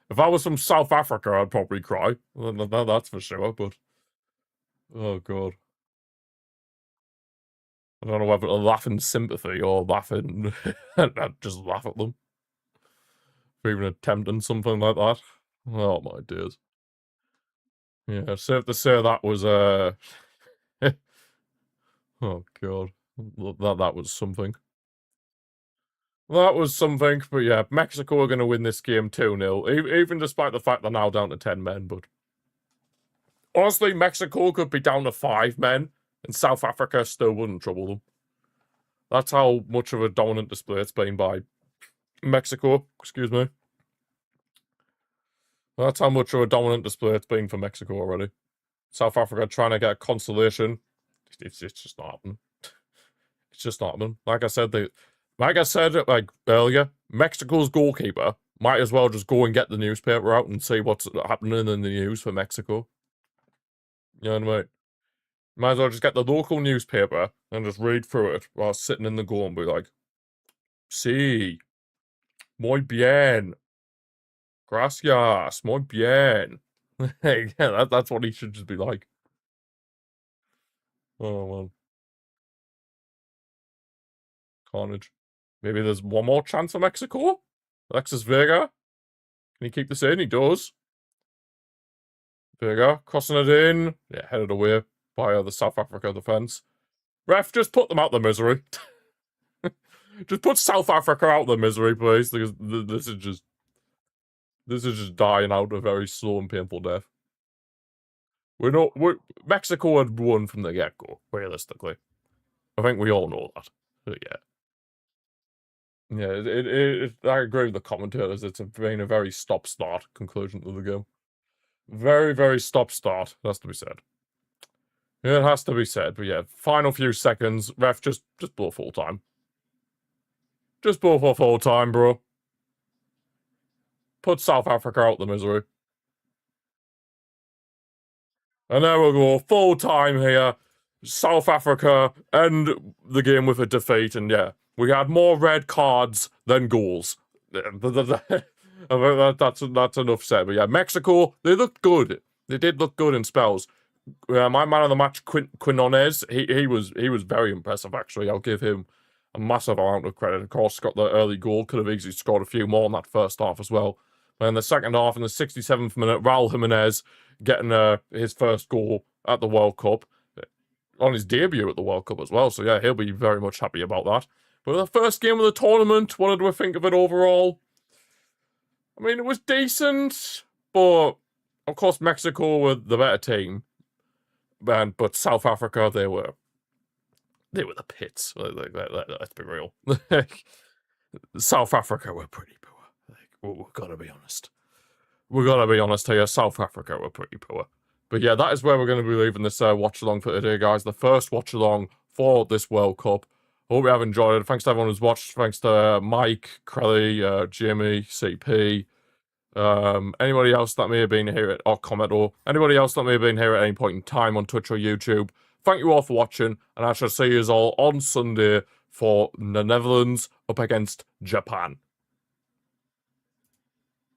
If I was from South Africa, I'd probably cry. That's for sure, but... Oh, God. I don't know whether to laugh in sympathy or laugh in... I'd just laugh at them. For even attempting something like that. Oh, my dears. Yeah, safe to say that was, oh, God. That was something. That was something, but yeah, Mexico are going to win this game 2-0, even despite the fact they're now down to 10 men, but... Honestly, Mexico could be down to 5 men, and South Africa still wouldn't trouble them. That's how much of a dominant display it's been by Mexico, excuse me. That's how much of a dominant display it's been for Mexico already. South Africa trying to get a consolation. It's just not happening. It's just not happening. Like I said earlier, Mexico's goalkeeper might as well just go and get the newspaper out and see what's happening in the news for Mexico. You know what I mean? Might as well just get the local newspaper and just read through it while sitting in the goal and be like, sí, muy bien, gracias, muy bien. Yeah, that's what he should just be like. Oh, man. Carnage. Maybe there's one more chance for Mexico? Alexis Vega? Can he keep this in? He does. Vega crossing it in. Yeah, headed away by the South Africa defence. Ref, just put them out of the misery. Just put South Africa out of the misery, please, because this is just dying out a very slow and painful death. Mexico had won from the get-go, realistically. I think we all know that. But yeah. Yeah, I agree with the commentators. It's been a very stop-start conclusion to the game. Very, very stop-start, it has to be said. It has to be said, but yeah, final few seconds, ref, just blow full time. Just blow for full time, bro. Put South Africa out the misery. And there we go, full time here. South Africa end the game with a defeat, and yeah, we had more red cards than goals. That's enough said. But yeah, Mexico, they looked good. They did look good in spells. My man of the match, Quinones, he was very impressive, actually. I'll give him a massive amount of credit. Of course, got the early goal. Could have easily scored a few more in that first half as well. But in the second half, in the 67th minute, Raul Jimenez getting his first goal at the World Cup. On his debut at the World Cup as well. So yeah, he'll be very much happy about that. But the first game of the tournament, what did we think of it overall? I mean, it was decent, but of course Mexico were the better team. But South Africa, they were the pits. Let's be real. South Africa were pretty poor. We're gonna be honest. We're gonna be honest here. South Africa were pretty poor. But yeah, that is where we're going to be leaving this watch along for today, guys. The first watch along for this World Cup. Hope you have enjoyed it. Thanks to everyone who's watched. Thanks to Mike, Crelly, Jimmy, CP, anybody else that may have been here or comment, or anybody else that may have been here at any point in time on Twitch or YouTube. Thank you all for watching, and I shall see you all on Sunday for the Netherlands up against Japan.